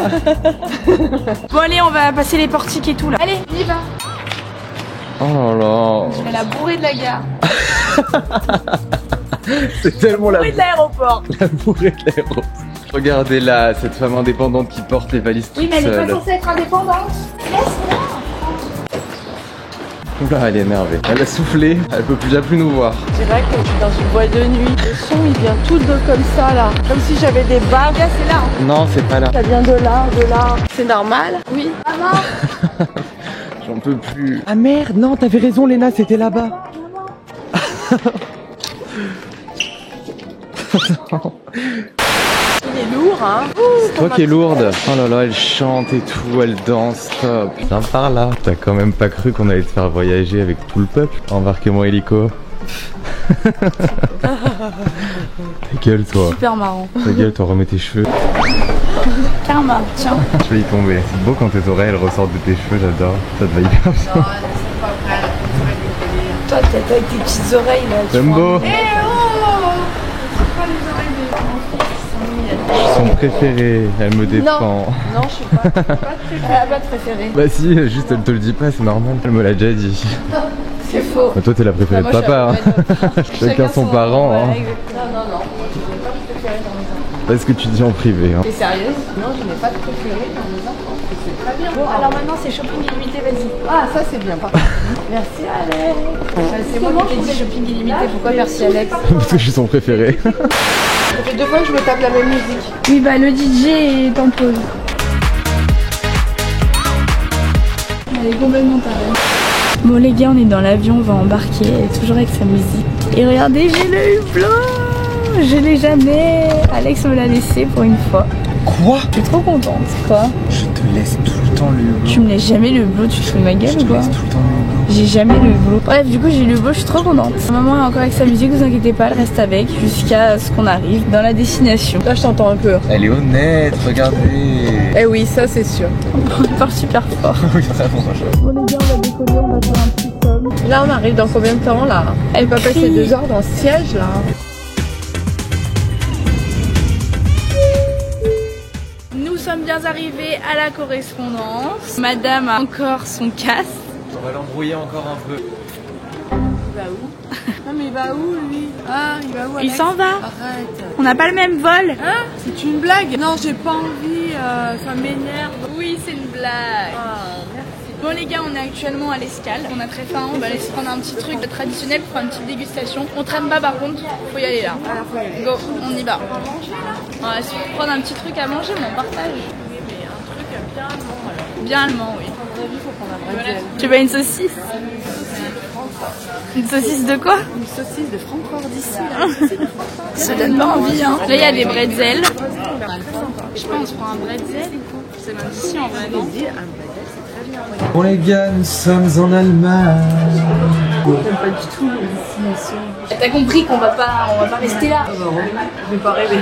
Speaker 2: Bon, allez, on va passer les portiques et tout là. Allez, on y va.
Speaker 1: Oh là
Speaker 2: Je vais la bourrer de la gare.
Speaker 1: c'est tellement la
Speaker 2: Bourrer de l'aéroport.
Speaker 1: bourrée de l'aéroport. Regardez là, cette femme indépendante qui porte les valises toute
Speaker 2: Oui, mais elle est pas
Speaker 1: seule.
Speaker 2: censée être indépendante. Laisse-moi.
Speaker 1: Oula, elle est énervée. Elle a soufflé, elle peut déjà plus nous voir.
Speaker 3: C'est vrai que je suis dans une boîte de nuit. Le son, il vient tout de comme ça, là. Comme si j'avais des barres.
Speaker 2: Là, c'est là. Hein.
Speaker 1: Non, c'est pas là.
Speaker 3: Ça vient de là, de là. C'est normal? Oui.
Speaker 2: Maman.
Speaker 1: J'en peux plus. Ah merde, non, t'avais raison, Léna, c'était là-bas.
Speaker 3: Il est lourd, hein.
Speaker 1: C'est toi qui es lourde. Oh là là, elle chante et tout, elle danse, top. Viens par là. T'as quand même pas cru qu'on allait te faire voyager avec tout le peuple. Embarquez-moi hélico. Ta gueule, toi.
Speaker 2: Super marrant.
Speaker 1: Ta gueule, toi, remets tes cheveux.
Speaker 2: Karma, tiens.
Speaker 1: Je vais y tomber. C'est beau quand tes oreilles elles ressortent de tes cheveux, j'adore. Ça te va hyper bien.
Speaker 2: Toi, t'es avec tes petites oreilles là. tu
Speaker 1: Jumbo.
Speaker 2: vois. Eh oh. C'est pas les oreilles de mon fils.
Speaker 1: Son préféré, elle me défend.
Speaker 3: Non, je suis pas très
Speaker 2: Elle a pas de préféré.
Speaker 1: Bah si, juste elle te le dit pas, c'est normal. Elle me l'a déjà dit.
Speaker 2: C'est faux.
Speaker 1: Bah, toi t'es la préférée de
Speaker 2: Moi, je suis
Speaker 1: papa.
Speaker 2: la
Speaker 1: Hein. Chacun son parent.
Speaker 2: Ouais,
Speaker 1: Hein.
Speaker 2: exactement. Non, je n'ai pas de préféré dans mes enfants.
Speaker 1: Pas ce que tu dis en privé. Hein.
Speaker 2: T'es sérieuse? Non, je n'ai pas de préféré dans mes enfants. C'est très bien. Bon, alors maintenant c'est shopping illimité, vas-y.
Speaker 3: Ah, ça c'est bien, parfait.
Speaker 2: Merci Alex. C'est moi qui t'ai dit shopping illimité, pourquoi merci Alex?
Speaker 1: Parce que je suis son préféré.
Speaker 3: Ça fait 2 fois que je me tape la même musique.
Speaker 2: Oui, bah le DJ est en pause. Elle est complètement tarée. Bon les gars, on est dans l'avion, on va embarquer, elle est toujours avec sa musique. Et regardez, j'ai le hublot. Je l'ai jamais. Alex me l'a laissé pour une fois.
Speaker 1: Quoi?
Speaker 2: Je suis trop contente. Quoi?
Speaker 1: Je te laisse tout le temps le hublot.
Speaker 2: Tu me laisses jamais le hublot, tu te fous de ma gueule ou quoi?
Speaker 1: tout le temps le hublot.
Speaker 2: J'ai jamais le hublot. Bref, du coup j'ai le hublot, je suis trop contente. Maman est encore avec sa musique, vous inquiétez pas, elle reste avec jusqu'à ce qu'on arrive dans la destination.
Speaker 3: Là, je t'entends un peu.
Speaker 1: Elle est honnête, regardez.
Speaker 3: Eh oui, ça c'est sûr.
Speaker 2: On part super fort.
Speaker 1: Oui, vraiment.
Speaker 2: Bon les gars, on va décoller, on va faire un petit somme.
Speaker 3: Là, on arrive dans combien de temps là? Elle va passer 2 heures dans ce siège là.
Speaker 2: Nous sommes bien arrivés à la correspondance. Madame a encore son casque.
Speaker 1: On va l'embrouiller encore un peu.
Speaker 3: va où? Non mais il va où lui? Ah, il va où?
Speaker 2: Il s'en va.
Speaker 3: Arrête.
Speaker 2: On n'a pas le même vol.
Speaker 3: Hein? C'est une blague? Non, j'ai pas envie, ça m'énerve.
Speaker 2: Oui, c'est une blague.
Speaker 3: Ah, merci.
Speaker 2: Bon les gars, on est actuellement à l'Escale. On a très faim, on va aller se prendre un petit truc traditionnel pour faire une petite dégustation. On traîne pas par contre, faut y aller là. Go, on y va. On va se prendre un petit truc à manger, mais on partage.
Speaker 3: Oui, mais un truc bien allemand alors.
Speaker 2: Bien allemand, oui.
Speaker 3: À mon avis, faut prendre un bretzel.
Speaker 2: Tu veux une saucisse? Une saucisse de quoi?
Speaker 3: Une saucisse de Francfort d'ici.
Speaker 2: Ça donne pas envie, hein. Là, il y a des bretzels. Je pense qu'on se prend un bretzel. C'est même ici en vrai, non?
Speaker 1: Bon les gars, nous sommes en Allemagne.
Speaker 3: J'aime pas du tout les destinations.
Speaker 2: T'as compris qu'on va pas rester là.
Speaker 3: Je vais pas rêver.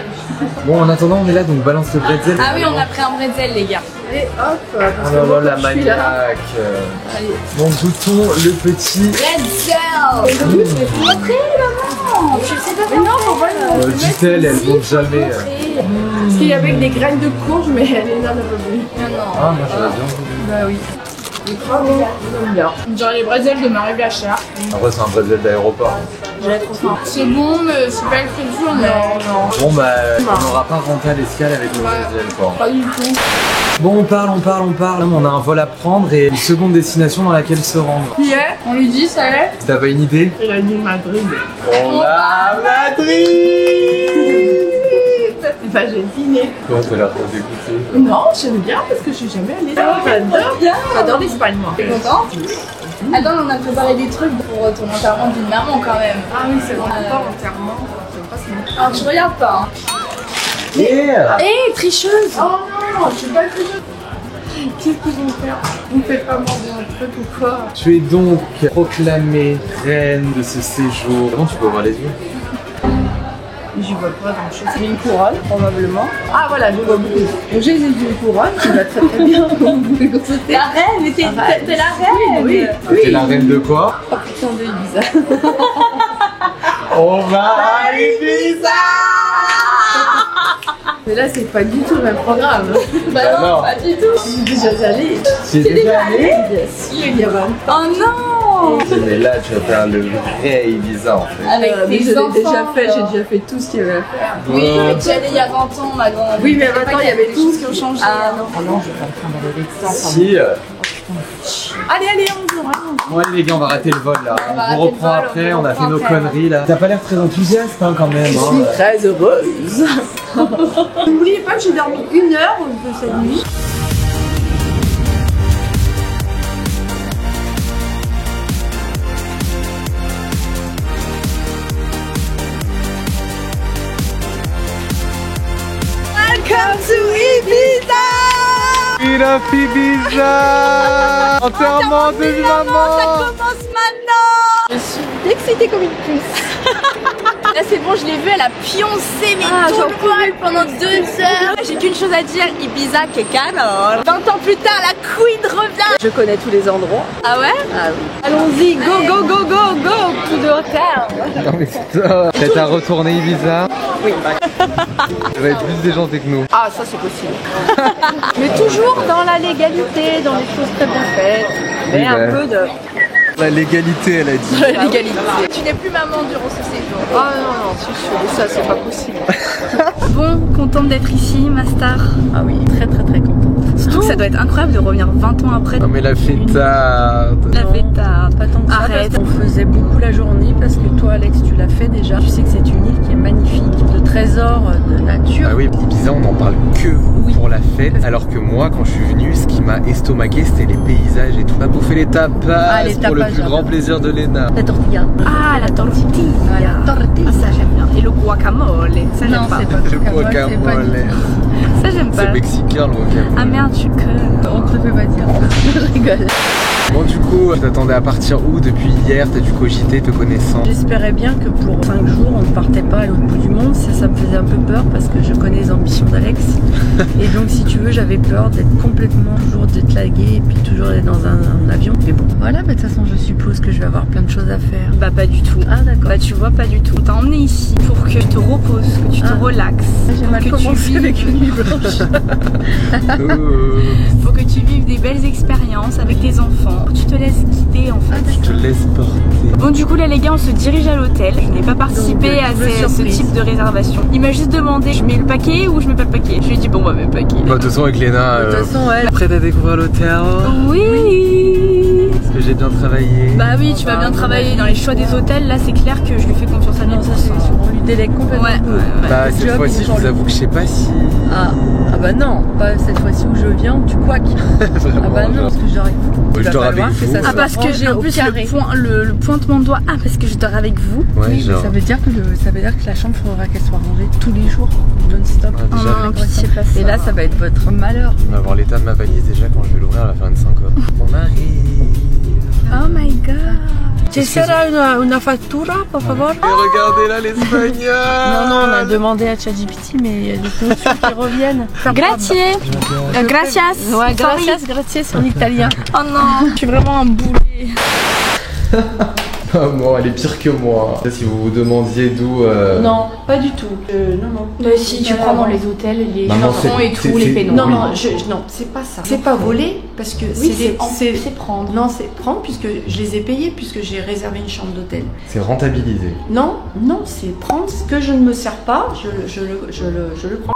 Speaker 1: Bon, en attendant, on est là, donc balance le bretzel.
Speaker 2: Ah oui, on a pris un bretzel, les gars.
Speaker 3: Et hop,
Speaker 1: Oh là là, la maniaque. Bon, goûtons le petit.
Speaker 2: Bretzel. Montrez, maman. Je sais pas.
Speaker 3: mais non, faut pas le
Speaker 1: Dit-elle, elles vont jamais.
Speaker 3: Parce qu'il y avait des graines de courge, mais elle est là, n'en veut plus.
Speaker 1: Ah, moi j'aurais bien voulu.
Speaker 3: Bah oui. Les crabes, j'aime bien.
Speaker 2: Genre les bretzels de Marie Blachère.
Speaker 1: Après, c'est un bretzel d'aéroport.
Speaker 3: J'avais trop faim.
Speaker 2: C'est bon, mais c'est pas le fait du jour.
Speaker 3: Non.
Speaker 1: Bon, bah, on n'aura pas rentré à l'escale avec le bretzel, quoi.
Speaker 2: Pas du tout.
Speaker 1: Bon, on parle. Là, on a un vol à prendre et une seconde destination dans laquelle se rendre.
Speaker 3: Qui est?
Speaker 2: On lui dit, ça l'est.
Speaker 1: T'as pas une idée?
Speaker 3: Il a dit Madrid.
Speaker 1: On va à Madrid.
Speaker 3: Bah j'ai dîné.
Speaker 1: Toi, t'as l'air trop dégoûté.
Speaker 3: Non, j'aime bien parce que je suis jamais allée là. J'adore l'Espagne, moi.
Speaker 2: T'es content? Attends, on a préparé des trucs pour ton enterrement d'une maman quand même.
Speaker 3: Ah oui, c'est bon, pas entièrement. J'aime pas ça.
Speaker 2: Alors, je regarde pas. Hein.
Speaker 1: Yeah.
Speaker 2: Hé, tricheuse!
Speaker 3: Oh non, je suis pas tricheuse. Qu'est-ce que je vais faire? Vous me faites pas manger un truc ou quoi?
Speaker 1: Tu es donc proclamée reine de ce séjour. Comment tu peux ouvrir les yeux?
Speaker 3: Je vois pas grand chose. J'ai une couronne, probablement. Ah voilà, je vois beaucoup. Donc j'ai une couronne qui va très très bien. Vous pouvez consulter.
Speaker 2: La reine, mais t'es la reine!
Speaker 3: Oui.
Speaker 1: T'es la reine de quoi?
Speaker 3: Oh putain de Ibiza.
Speaker 1: On va à Ibiza.
Speaker 3: Mais là, c'est pas du tout le même programme.
Speaker 2: Bah non,
Speaker 1: non.
Speaker 2: pas du tout!
Speaker 3: Je suis déjà allée.
Speaker 1: Tu es déjà allé?
Speaker 3: Bien sûr, il y a 20 ans.
Speaker 2: Oh non!
Speaker 1: Mais là, tu vas faire le vrai Ibiza en fait.
Speaker 2: Avec
Speaker 3: Mais
Speaker 2: tes
Speaker 3: je l'ai
Speaker 2: enfants!
Speaker 3: déjà fait, j'ai déjà fait tout ce qu'il y avait à faire.
Speaker 2: Oui, mais tu es allée il y a 20 ans, ma grande.
Speaker 3: Oui, mais maintenant, il y avait
Speaker 2: des
Speaker 3: tout
Speaker 2: choses qui ont changé.
Speaker 3: Ah non, je vais pas me prendre avec ça.
Speaker 1: Si.
Speaker 3: Allez, on va.
Speaker 1: Bon allez les gars, on va rater le vol là.
Speaker 2: On va
Speaker 1: On
Speaker 2: rater
Speaker 1: vous
Speaker 2: le
Speaker 1: reprend
Speaker 2: vol,
Speaker 1: après,
Speaker 2: on
Speaker 1: on a fait
Speaker 2: reprend
Speaker 1: nos
Speaker 2: après.
Speaker 1: conneries là. T'as pas l'air très enthousiaste hein, quand même.
Speaker 3: Je
Speaker 1: Hein.
Speaker 3: suis très heureuse. N'oubliez pas que j'ai dormi 1 heure de cette nuit.
Speaker 2: Welcome to Ibiza!
Speaker 1: Il a fait Ibiza. Enterrement de maman.
Speaker 2: Ça commence maintenant! Je suis excitée comme une puce. Là c'est bon, je l'ai vue, elle a pioncé mes tout le poil pendant 2 heures. J'ai qu'une chose à dire, Ibiza que calor. 20 ans plus tard, la queen revient.
Speaker 3: Je connais tous les endroits.
Speaker 2: Ah ouais?
Speaker 3: Ah oui.
Speaker 2: Allons-y, go to the hotel.
Speaker 1: Non mais putain. T'es à retourner Ibiza.
Speaker 3: Oui.
Speaker 1: Ça va être plus déjanté que nous.
Speaker 3: Ah, ça c'est possible. Mais toujours dans la légalité, dans les choses très bien faites. Mais
Speaker 1: Oui,
Speaker 3: un
Speaker 1: bah.
Speaker 3: peu de
Speaker 1: La légalité elle a dit.
Speaker 2: L'égalité. Tu n'es plus maman durant ce séjour.
Speaker 3: Ah non, c'est sûr, ça c'est pas possible.
Speaker 2: Bon, contente d'être ici, ma star.
Speaker 3: Ah oui, très contente.
Speaker 2: Surtout que ça doit être incroyable de revenir 20 ans après.
Speaker 1: Non mais la fêtarde.
Speaker 2: La fêtarde.
Speaker 3: Pas tant que ça,
Speaker 2: Arrête.
Speaker 3: parce qu'on faisait beaucoup la journée parce que toi Alex tu l'as fait déjà. Tu sais que c'est une île qui est magnifique, de trésors de nature.
Speaker 1: Ah oui, Ibiza on n'en parle que pour la fête. Alors que moi quand je suis venu, ce qui m'a estomaqué c'était les paysages et tout. On a bouffé les tapas
Speaker 3: les
Speaker 1: pour le
Speaker 3: tapas,
Speaker 1: plus grand plaisir de Léna.
Speaker 3: La tortilla.
Speaker 2: Ah, la tortilla.
Speaker 3: La tortilla.
Speaker 2: Ah, ça j'aime bien. Et le guacamole. Ça j'aime pas.
Speaker 1: Le guacamole.
Speaker 2: Ça j'aime pas.
Speaker 1: C'est mexicain le guacamole.
Speaker 2: Ah merde, tu connes.
Speaker 3: On te le fait pas dire. Je rigole.
Speaker 1: Bon du coup, tu t'attendais à partir où depuis hier? T'as dû cogiter te connaissant?
Speaker 3: J'espérais bien que pour 5 jours on ne partait pas à l'autre bout du monde. Ça me faisait un peu peur parce que je connais les ambitions d'Alex. Et donc si tu veux, j'avais peur d'être complètement toujours détlaguée et puis toujours être dans un avion. Mais bon, voilà, de toute façon je suppose que je vais avoir plein de choses à faire.
Speaker 2: Bah pas du tout.
Speaker 3: Ah d'accord.
Speaker 2: Bah tu vois pas du tout. On t'a emmené ici pour que tu te reposes, que tu te relaxes.
Speaker 3: J'ai mal
Speaker 2: que tu
Speaker 3: commencé
Speaker 2: vives.
Speaker 3: avec une nuit blanche.
Speaker 2: Faut que tu vives des belles expériences avec tes enfants. Tu te laisses guider en fait.
Speaker 1: Je te laisse porter.
Speaker 2: Bon du coup là les gars on se dirige à l'hôtel. Je n'ai pas participé à ce type de réservation. Il m'a juste demandé je mets le paquet ou je mets pas le paquet. Je lui ai dit bon bah mets le paquet.
Speaker 1: Bah de toute façon avec Léna, prête à découvrir l'hôtel.
Speaker 2: Oui.
Speaker 1: Est-ce que j'ai bien travaillé?
Speaker 2: Bah oui tu vas bien travailler dans les choix des hôtels. Là c'est clair que je lui fais confiance à 1000%.
Speaker 3: On lui délègue complètement.
Speaker 2: Ouais.
Speaker 1: Bah cette fois-ci je vous avoue que je sais pas si...
Speaker 3: Ah bah non, pas cette fois-ci où je viens, tu quacques. Ah bah non, parce que je dors avec vous.
Speaker 1: Je dors avec vous.
Speaker 2: Ah parce que j'ai en plus le pointement de doigt. Ah parce que je dors avec vous.
Speaker 1: Ouais,
Speaker 3: oui,
Speaker 1: genre...
Speaker 3: ça veut dire que la chambre faudra qu'elle soit rangée tous les jours, non-stop.
Speaker 1: Ouais, déjà,
Speaker 2: non, pitié pas ça.
Speaker 3: Et là ça va être votre malheur.
Speaker 1: on va voir l'état de ma valise déjà quand je vais l'ouvrir, elle va faire une syncope. On arrive.
Speaker 2: Oh my god.
Speaker 3: Tu seras una factura, por favor?
Speaker 1: Et regardez là l'espagnol.
Speaker 3: Non, on a demandé à ChatGPT, mais il y a des fonctions qui reviennent.
Speaker 2: Grazie. Gracias.
Speaker 3: Ouais, gracias en italien.
Speaker 2: Oh non, je suis vraiment un boulet.
Speaker 1: Bon, elle est pire que moi. Si vous vous demandiez d'où...
Speaker 3: Non, pas du tout. Non.
Speaker 2: Si tu prends dans les hôtels, les
Speaker 1: Maman,
Speaker 2: chansons et tout, les pénaux.
Speaker 3: Non, non, c'est pas ça. C'est pas voler, parce que
Speaker 2: c'est prendre.
Speaker 3: Non, c'est prendre, puisque je les ai payés, puisque j'ai réservé une chambre d'hôtel.
Speaker 1: C'est rentabilisé.
Speaker 3: Non, c'est prendre ce que je ne me sers pas, je le prends.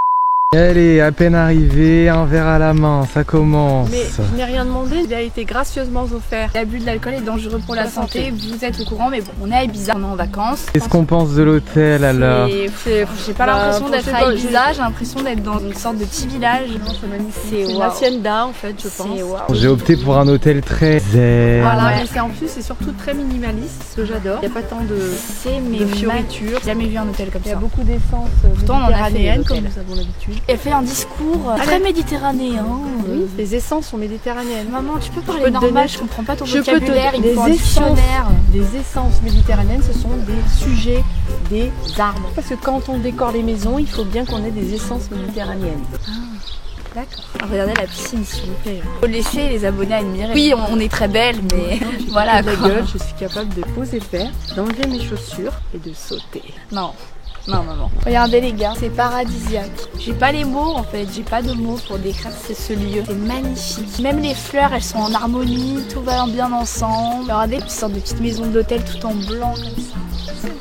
Speaker 1: Allez, à peine arrivé, un verre à la main, ça commence.
Speaker 3: Mais je n'ai rien demandé, il a été gracieusement offert.
Speaker 2: L'abus de l'alcool est dangereux pour la santé, vous êtes au courant, mais bon, on est à Ibiza, on est en vacances.
Speaker 1: Qu'est-ce qu'on pense de l'hôtel alors?
Speaker 2: J'ai pas l'impression d'être à Ibiza, j'ai l'impression d'être dans une sorte de petit village.
Speaker 3: C'est une hacienda en fait, je pense.
Speaker 1: J'ai opté pour un hôtel très zen.
Speaker 3: Voilà, mais en plus c'est surtout très minimaliste, ce que j'adore. Il n'y a pas tant de fioritures.
Speaker 2: J'ai jamais vu un hôtel comme ça.
Speaker 3: Il y a beaucoup d'essence méditerranéenne comme nous avons l'habitude.
Speaker 2: Elle fait un discours très méditerranéen.
Speaker 3: Oui, les essences sont méditerranéennes.
Speaker 2: Maman, tu peux parler normal, je comprends pas ton vocabulaire, il faut un dictionnaire.
Speaker 3: Des essences méditerranéennes, ce sont des sujets, des arbres. Parce que quand on décore les maisons, il faut bien qu'on ait des essences méditerranéennes.
Speaker 2: D'accord. Regardez la piscine s'il vous plaît. Faut laisser les abonnés admirer. Oui, on est très belle, mais voilà quoi.
Speaker 3: Gueule, je suis capable de poser faire, d'enlever mes chaussures et de sauter.
Speaker 2: Non, maman. Regardez les gars, c'est paradisiaque. J'ai pas les mots en fait, j'ai pas de mots pour décrire ce lieu. C'est magnifique. Même les fleurs, elles sont en harmonie, tout va bien ensemble. Regardez, une sorte de petite maison d'hôtel tout en blanc comme ça. Avec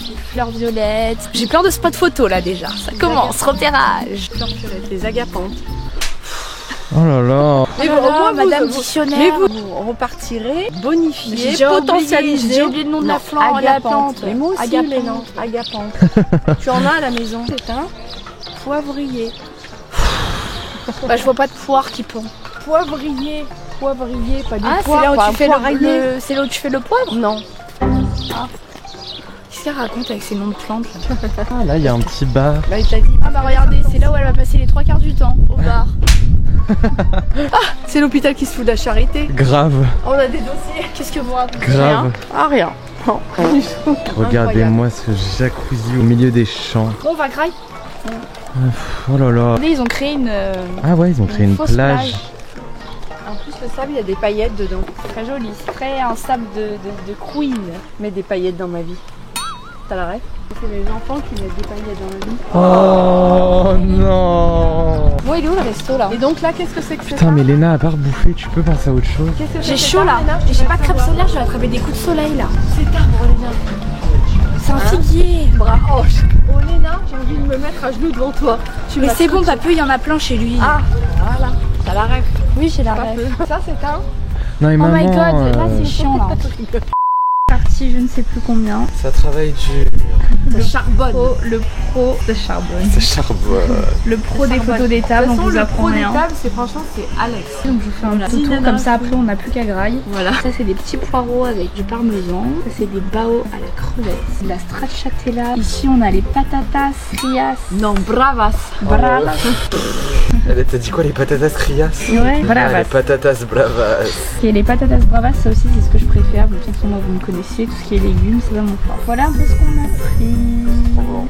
Speaker 2: les fleurs violettes. J'ai plein de spots photos là déjà. Ça commence, repérage.
Speaker 3: Fleurs violettes, les agapantes.
Speaker 1: Oh là là.
Speaker 3: Mais
Speaker 2: bon, moi, Madame Dictionnaire.
Speaker 3: Mais vous repartirez, bonifier, potentialiser.
Speaker 2: J'ai oublié le nom de la plante.
Speaker 3: Mais moi aussi, agapante. Tu en as à la maison. C'est un poivrier.
Speaker 2: Bah, je vois pas de poire qui pend.
Speaker 3: Poivrier, pas du
Speaker 2: c'est
Speaker 3: poivre.
Speaker 2: là où tu fais c'est là où tu fais le poivre?
Speaker 3: Non.
Speaker 2: Qu'est-ce qu'elle raconte avec ces noms de plantes là?
Speaker 1: Ah là, il y a un petit bar.
Speaker 3: Bah, il t'a dit.
Speaker 2: Ah bah regardez, c'est là où elle va passer les 3 quarts du temps, au bar.
Speaker 3: C'est l'hôpital qui se fout de la charité.
Speaker 1: Grave.
Speaker 3: On a des dossiers.
Speaker 2: Qu'est-ce que vous racontez?
Speaker 1: Grave.
Speaker 3: Rien. Non.
Speaker 1: Regardez-moi ce jacuzzi au milieu des champs.
Speaker 2: Bon, on va graille.
Speaker 1: Oh là là.
Speaker 2: Ils ont créé une.
Speaker 1: Ah ouais, ils ont créé une
Speaker 2: fausse
Speaker 1: plage.
Speaker 3: En plus, le sable, il y a des paillettes dedans.
Speaker 2: Très joli. C'est très un sable de queen.
Speaker 3: Mets des paillettes dans ma vie. T'as la ref? C'est les enfants qui mettent des paillettes dans la vie.
Speaker 1: Oh non.
Speaker 2: Bon, il est où le resto là?
Speaker 3: Et donc là, qu'est-ce que c'est que c'est?
Speaker 1: Putain, mais Léna, à part bouffer, tu peux penser à autre chose?
Speaker 2: J'ai chaud là. J'ai pas de crêpe solaire, je vais attraper des coups de soleil là.
Speaker 3: C'est arbre, Léna.
Speaker 2: C'est un figuier.
Speaker 3: Oh Léna, j'ai envie de me mettre à genoux devant toi.
Speaker 2: Mais c'est bon, papeux, il y en a plein chez lui.
Speaker 3: Ah, voilà. T'as la rêve.
Speaker 2: Oui, j'ai la rêve.
Speaker 3: Ça, c'est un.
Speaker 1: Non, mais
Speaker 2: Oh
Speaker 1: maman,
Speaker 2: my god, là c'est chiant là. Parti, je ne sais plus combien.
Speaker 1: Ça travaille dur.
Speaker 3: Le charbonne.
Speaker 2: Le pro de charbonne.
Speaker 1: Ça charbonne.
Speaker 2: Le pro des photos des tables, on vous apprend rien.
Speaker 3: Le pro des tables, c'est franchement, c'est Alex.
Speaker 2: Donc je vous fais un petit tour comme ça, après on n'a plus qu'à graille. Voilà. Ça c'est des petits poireaux avec du parmesan. Ça c'est des bao à la crevette. De la stracciatella. Ici on a les patatas frias.
Speaker 3: Non, bravas.
Speaker 2: Bravas.
Speaker 1: T'as dit quoi, les patatas frias?
Speaker 2: Ouais, bravas.
Speaker 1: Les patatas bravas.
Speaker 2: Et les patatas bravas, ça aussi c'est ce que je préfère. De toute façon moi vous me connaissez, tout ce qui est légumes c'est vraiment fort. Voilà un peu ce qu'on a pris.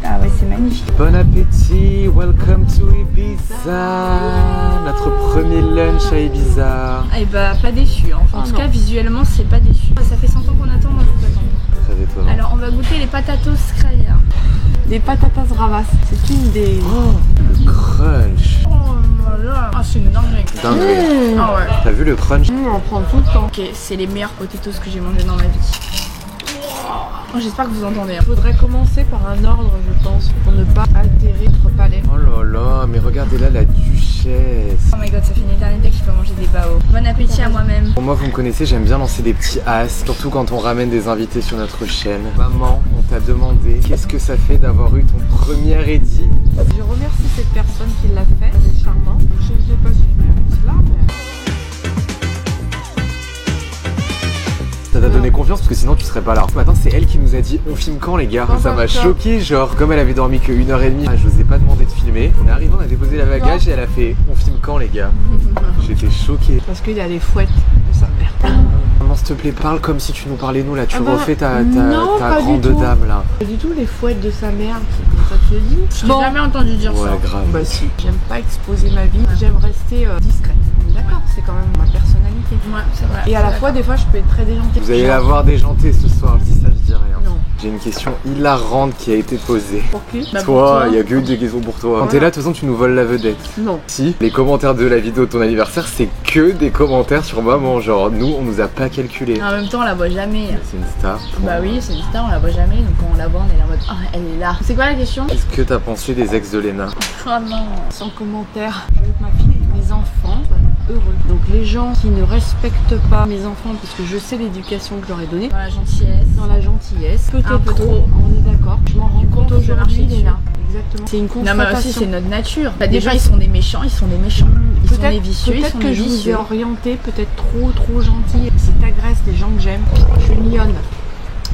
Speaker 2: Ah ouais, c'est magnifique.
Speaker 1: Bon appétit, welcome to Ibiza. Notre premier lunch à Ibiza.
Speaker 2: Et bah pas déçu, hein. En tout cas visuellement c'est pas déçu. Ça fait 100 ans qu'on attend, moi je vous attends.
Speaker 1: Très étonnant.
Speaker 2: Alors on va goûter les patatos craya.
Speaker 3: des patatas bravas. C'est une des...
Speaker 1: Oh, le crunch.
Speaker 2: Ah, c'est une dinguerie.
Speaker 1: Dinguerie.
Speaker 2: Ah ouais.
Speaker 1: T'as vu le crunch?
Speaker 3: On en prend tout le temps.
Speaker 2: Ok, c'est les meilleurs potatoes que j'ai mangé dans ma vie. Oh, j'espère que vous entendez.
Speaker 3: Il faudrait commencer par un ordre, je pense, pour ne pas altérer notre palais.
Speaker 1: Oh là là, mais regardez là la duchesse.
Speaker 2: Oh my god, ça fait une éternité que je peux manger des bao. Bon appétit à moi-même.
Speaker 1: Pour moi, vous me connaissez, j'aime bien lancer des petits as, surtout quand on ramène des invités sur notre chaîne. Maman, on t'a demandé qu'est-ce que ça fait d'avoir eu ton premier édit.
Speaker 3: Je remercie cette personne qui l'a fait, c'est charmant. Je ne sais pas si je vais là, mais...
Speaker 1: Ça t'a donné confiance parce que sinon tu serais pas là. Ce matin, c'est elle qui nous a dit on filme quand les gars? Ça m'a choqué, genre comme elle avait dormi que 1h30, je n'osais pas demander de filmer. On est arrivé, on a déposé la bagage et elle a fait on filme quand les gars? J'étais choquée.
Speaker 3: Parce qu'il y a les fouettes de sa mère.
Speaker 1: Maman, s'il te plaît, parle comme si tu nous parlais nous là. Tu refais ta
Speaker 3: non, pas
Speaker 1: grande
Speaker 3: du tout.
Speaker 1: dame là.
Speaker 3: Pas du tout les fouettes de sa mère, comme ça te le dit.
Speaker 2: J'ai jamais entendu dire ça.
Speaker 1: Ouais, grave.
Speaker 3: Bah si, j'aime pas exposer ma vie, j'aime rester discrète. D'accord, c'est quand même ma personnalité.
Speaker 2: Ouais, c'est vrai.
Speaker 3: Et à la fois, des fois, je peux être très déjantée.
Speaker 1: Vous allez la voir déjantée ce soir, je dis ça, je dis rien.
Speaker 3: Non.
Speaker 1: J'ai une question hilarante qui a été posée.
Speaker 3: Pour qui?
Speaker 2: Bah,
Speaker 1: Toi, il y a que des questions pour toi. Quand t'es là, de toute façon, tu nous voles la vedette.
Speaker 3: Non.
Speaker 1: Si, les commentaires de la vidéo de ton anniversaire, c'est que des commentaires sur maman. Genre, nous, on nous a pas calculé.
Speaker 2: En même temps, on la voit jamais.
Speaker 1: C'est une star.
Speaker 2: Bah oui, c'est une star, on la voit jamais. Donc quand on la voit, on est là en mode ah, elle est là. C'est quoi la question?
Speaker 1: Qu'est-ce que t'as pensé des ex de Léna?
Speaker 2: Oh non.
Speaker 3: Sans commentaire. Je veux que ma fille et mes enfants soient heureux. Donc les gens qui ne respectent pas mes enfants, parce que je sais l'éducation que je leur ai donnée,
Speaker 2: Dans la gentillesse.
Speaker 3: dans la gentillesse,
Speaker 2: Un
Speaker 3: peut-être
Speaker 2: peu
Speaker 3: trop,
Speaker 2: trop.
Speaker 3: on est d'accord. Je m'en rends compte
Speaker 2: je vais marcher
Speaker 3: aujourd'hui,
Speaker 2: dessus.
Speaker 3: Léna. Exactement. C'est une
Speaker 2: Non
Speaker 3: constatation.
Speaker 2: mais aussi c'est notre nature. Bah, des
Speaker 3: Déjà,
Speaker 2: gens ils sont des méchants, ils sont des méchants. Ils sont des
Speaker 3: Peut-être
Speaker 2: vicieux, ils sont
Speaker 3: que
Speaker 2: des
Speaker 3: je vous ai
Speaker 2: vicieux.
Speaker 3: orienté, peut-être trop gentil. Si t'agresses les gens que j'aime, je suis mignonne.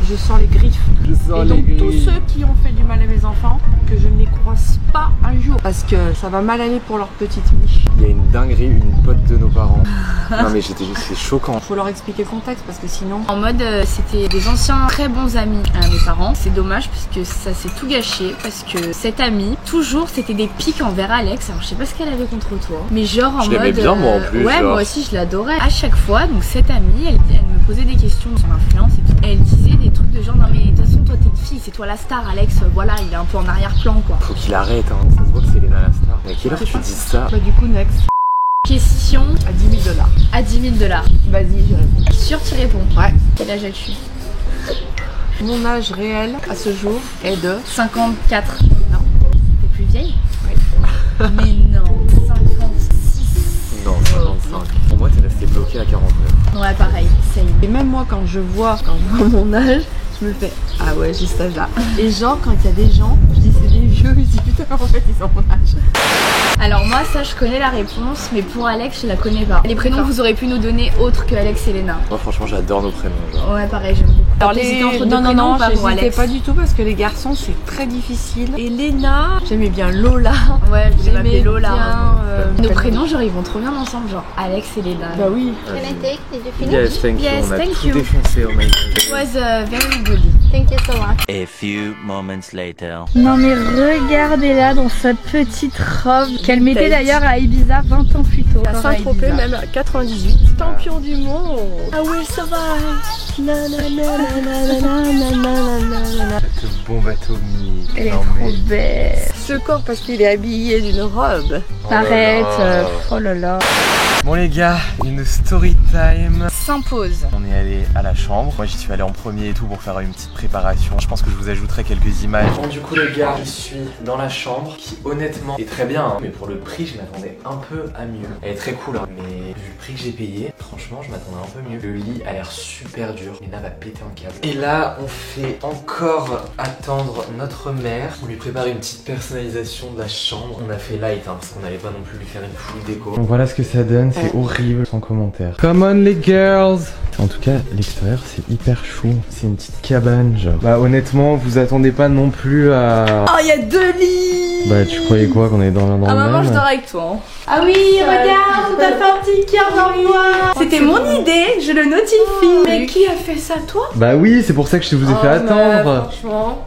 Speaker 3: Je sors les griffes. Et donc tous ceux qui ont fait du mal à mes enfants, que je ne les croise pas un jour. Parce que ça va mal aller pour leur petite miche.
Speaker 1: Il y a une dinguerie, une pote de nos parents. Non mais c'est choquant.
Speaker 3: Faut leur expliquer le contexte parce que sinon...
Speaker 2: En mode c'était des anciens très bons amis à mes parents. C'est dommage parce que ça s'est tout gâché parce que cette amie, toujours c'était des pics envers Alex. Alors je sais pas ce qu'elle avait contre toi, mais genre en
Speaker 1: Je
Speaker 2: mode...
Speaker 1: l'aimais bien moi en plus.
Speaker 2: Ouais,
Speaker 1: genre.
Speaker 2: moi aussi je l'adorais. À chaque fois, donc cette amie, elle me posait des questions sur l'influence et tout. Et elle disait des trucs de genre non mais de toute façon toi t'es une fille, c'est toi la star, Alex, voilà, il est un peu en arrière-plan quoi.
Speaker 1: Faut qu'il arrête, hein. Ça se voit que c'est Léna la star. Mais à quelle heure tu dis ça?
Speaker 3: Bah du coup, next.
Speaker 2: Question
Speaker 3: À 10 000 $.
Speaker 2: à 10 000 $.
Speaker 3: Vas-y, je réponds.
Speaker 2: Sûr tu réponds.
Speaker 3: Ouais.
Speaker 2: Quel âge as-tu?
Speaker 3: Mon âge réel à ce jour est de...
Speaker 2: 54.
Speaker 3: Non.
Speaker 2: T'es plus vieille?
Speaker 3: Oui.
Speaker 2: Mais non, 56.
Speaker 1: Non, 55. Pour moi, t'es resté bloqué à 49.
Speaker 2: Ouais, pareil, same.
Speaker 3: Et même moi, quand je vois mon âge, je me fais ah ouais, j'ai cet âge-là. Et genre, quand il y a des gens, je dis c'est des vieux, je dis putain, en fait, ils ont mon âge.
Speaker 2: Alors moi, ça, je connais la réponse, mais pour Alex, je la connais pas. Les prénoms que vous aurez pu nous donner autres que Alex et Léna.
Speaker 1: Moi, franchement, j'adore nos prénoms. Genre.
Speaker 2: Ouais, pareil, j'aime beaucoup.
Speaker 3: Alors
Speaker 2: t'hésitais entre deux
Speaker 3: non,
Speaker 2: prénoms ou pas pour
Speaker 3: j'hésitais
Speaker 2: Alex?
Speaker 3: pas du tout parce que les garçons, c'est très difficile. Et Léna, j'aimais bien Lola.
Speaker 2: Ouais, je vais m'appeler
Speaker 3: J'aimais
Speaker 2: Lola.
Speaker 3: bien,
Speaker 2: Nos prénoms, genre, ils vont trop bien ensemble, genre Alex et Léna.
Speaker 3: Bah oui.
Speaker 5: Can I take? Did you finish?
Speaker 1: Yes, thank you.
Speaker 2: Yes,
Speaker 1: On a
Speaker 2: thank
Speaker 1: tout
Speaker 2: you.
Speaker 1: défoncé, oh my god.
Speaker 2: It was very good.
Speaker 5: Thank you so much.
Speaker 4: A few moments later.
Speaker 2: Non mais regardez-la dans sa petite robe qu'elle mettait d'ailleurs à Ibiza 20 ans plus tôt.
Speaker 3: À Saint-Tropez, même à 98. Champion du monde. I will survive. Na, na, na, na, na, na, na, na, na.
Speaker 1: Ce bon bateau mini.
Speaker 2: Elle est
Speaker 1: Non,
Speaker 2: trop
Speaker 1: mais-
Speaker 2: belle.
Speaker 3: Ce corps parce qu'il est habillé d'une robe.
Speaker 1: Oh là
Speaker 2: Arrête,
Speaker 1: là.
Speaker 2: oh là là.
Speaker 1: Bon les gars, une story time.
Speaker 2: S'impose.
Speaker 1: On est allé à la chambre. Moi j'y suis allé en premier et tout pour faire une petite préparation. Je pense que je vous ajouterai quelques images. Bon du coup les gars, je suis dans la chambre qui honnêtement est très bien. Hein. Mais pour le prix, je m'attendais un peu à mieux. Elle est très cool hein. Mais vu le prix que j'ai payé, franchement je m'attendais un peu mieux. Le lit a l'air super dur. Léna va péter un câble. Et là on fait encore attendre notre mère. On lui prépare une petite personnalisation de la chambre. On a fait light hein, parce qu'on n'allait pas non plus lui faire une full déco. Donc voilà ce que ça donne. C'est horrible sans commentaire. Come on les girls. En tout cas l'extérieur c'est hyper chou. C'est une petite cabane genre. Bah honnêtement vous attendez pas non plus à...
Speaker 2: Oh, il y a 2 lits.
Speaker 1: Bah tu croyais quoi qu'on est dans le
Speaker 2: Ah maman,
Speaker 1: même
Speaker 2: je dors avec toi. Hein. Ah oui, regarde, on t'a fait un petit cœur dans le noir. C'était mon idée, je le notifie.
Speaker 3: Mais qui a fait ça, toi?
Speaker 1: Bah oui c'est pour ça que je vous ai fait attendre.
Speaker 3: Franchement.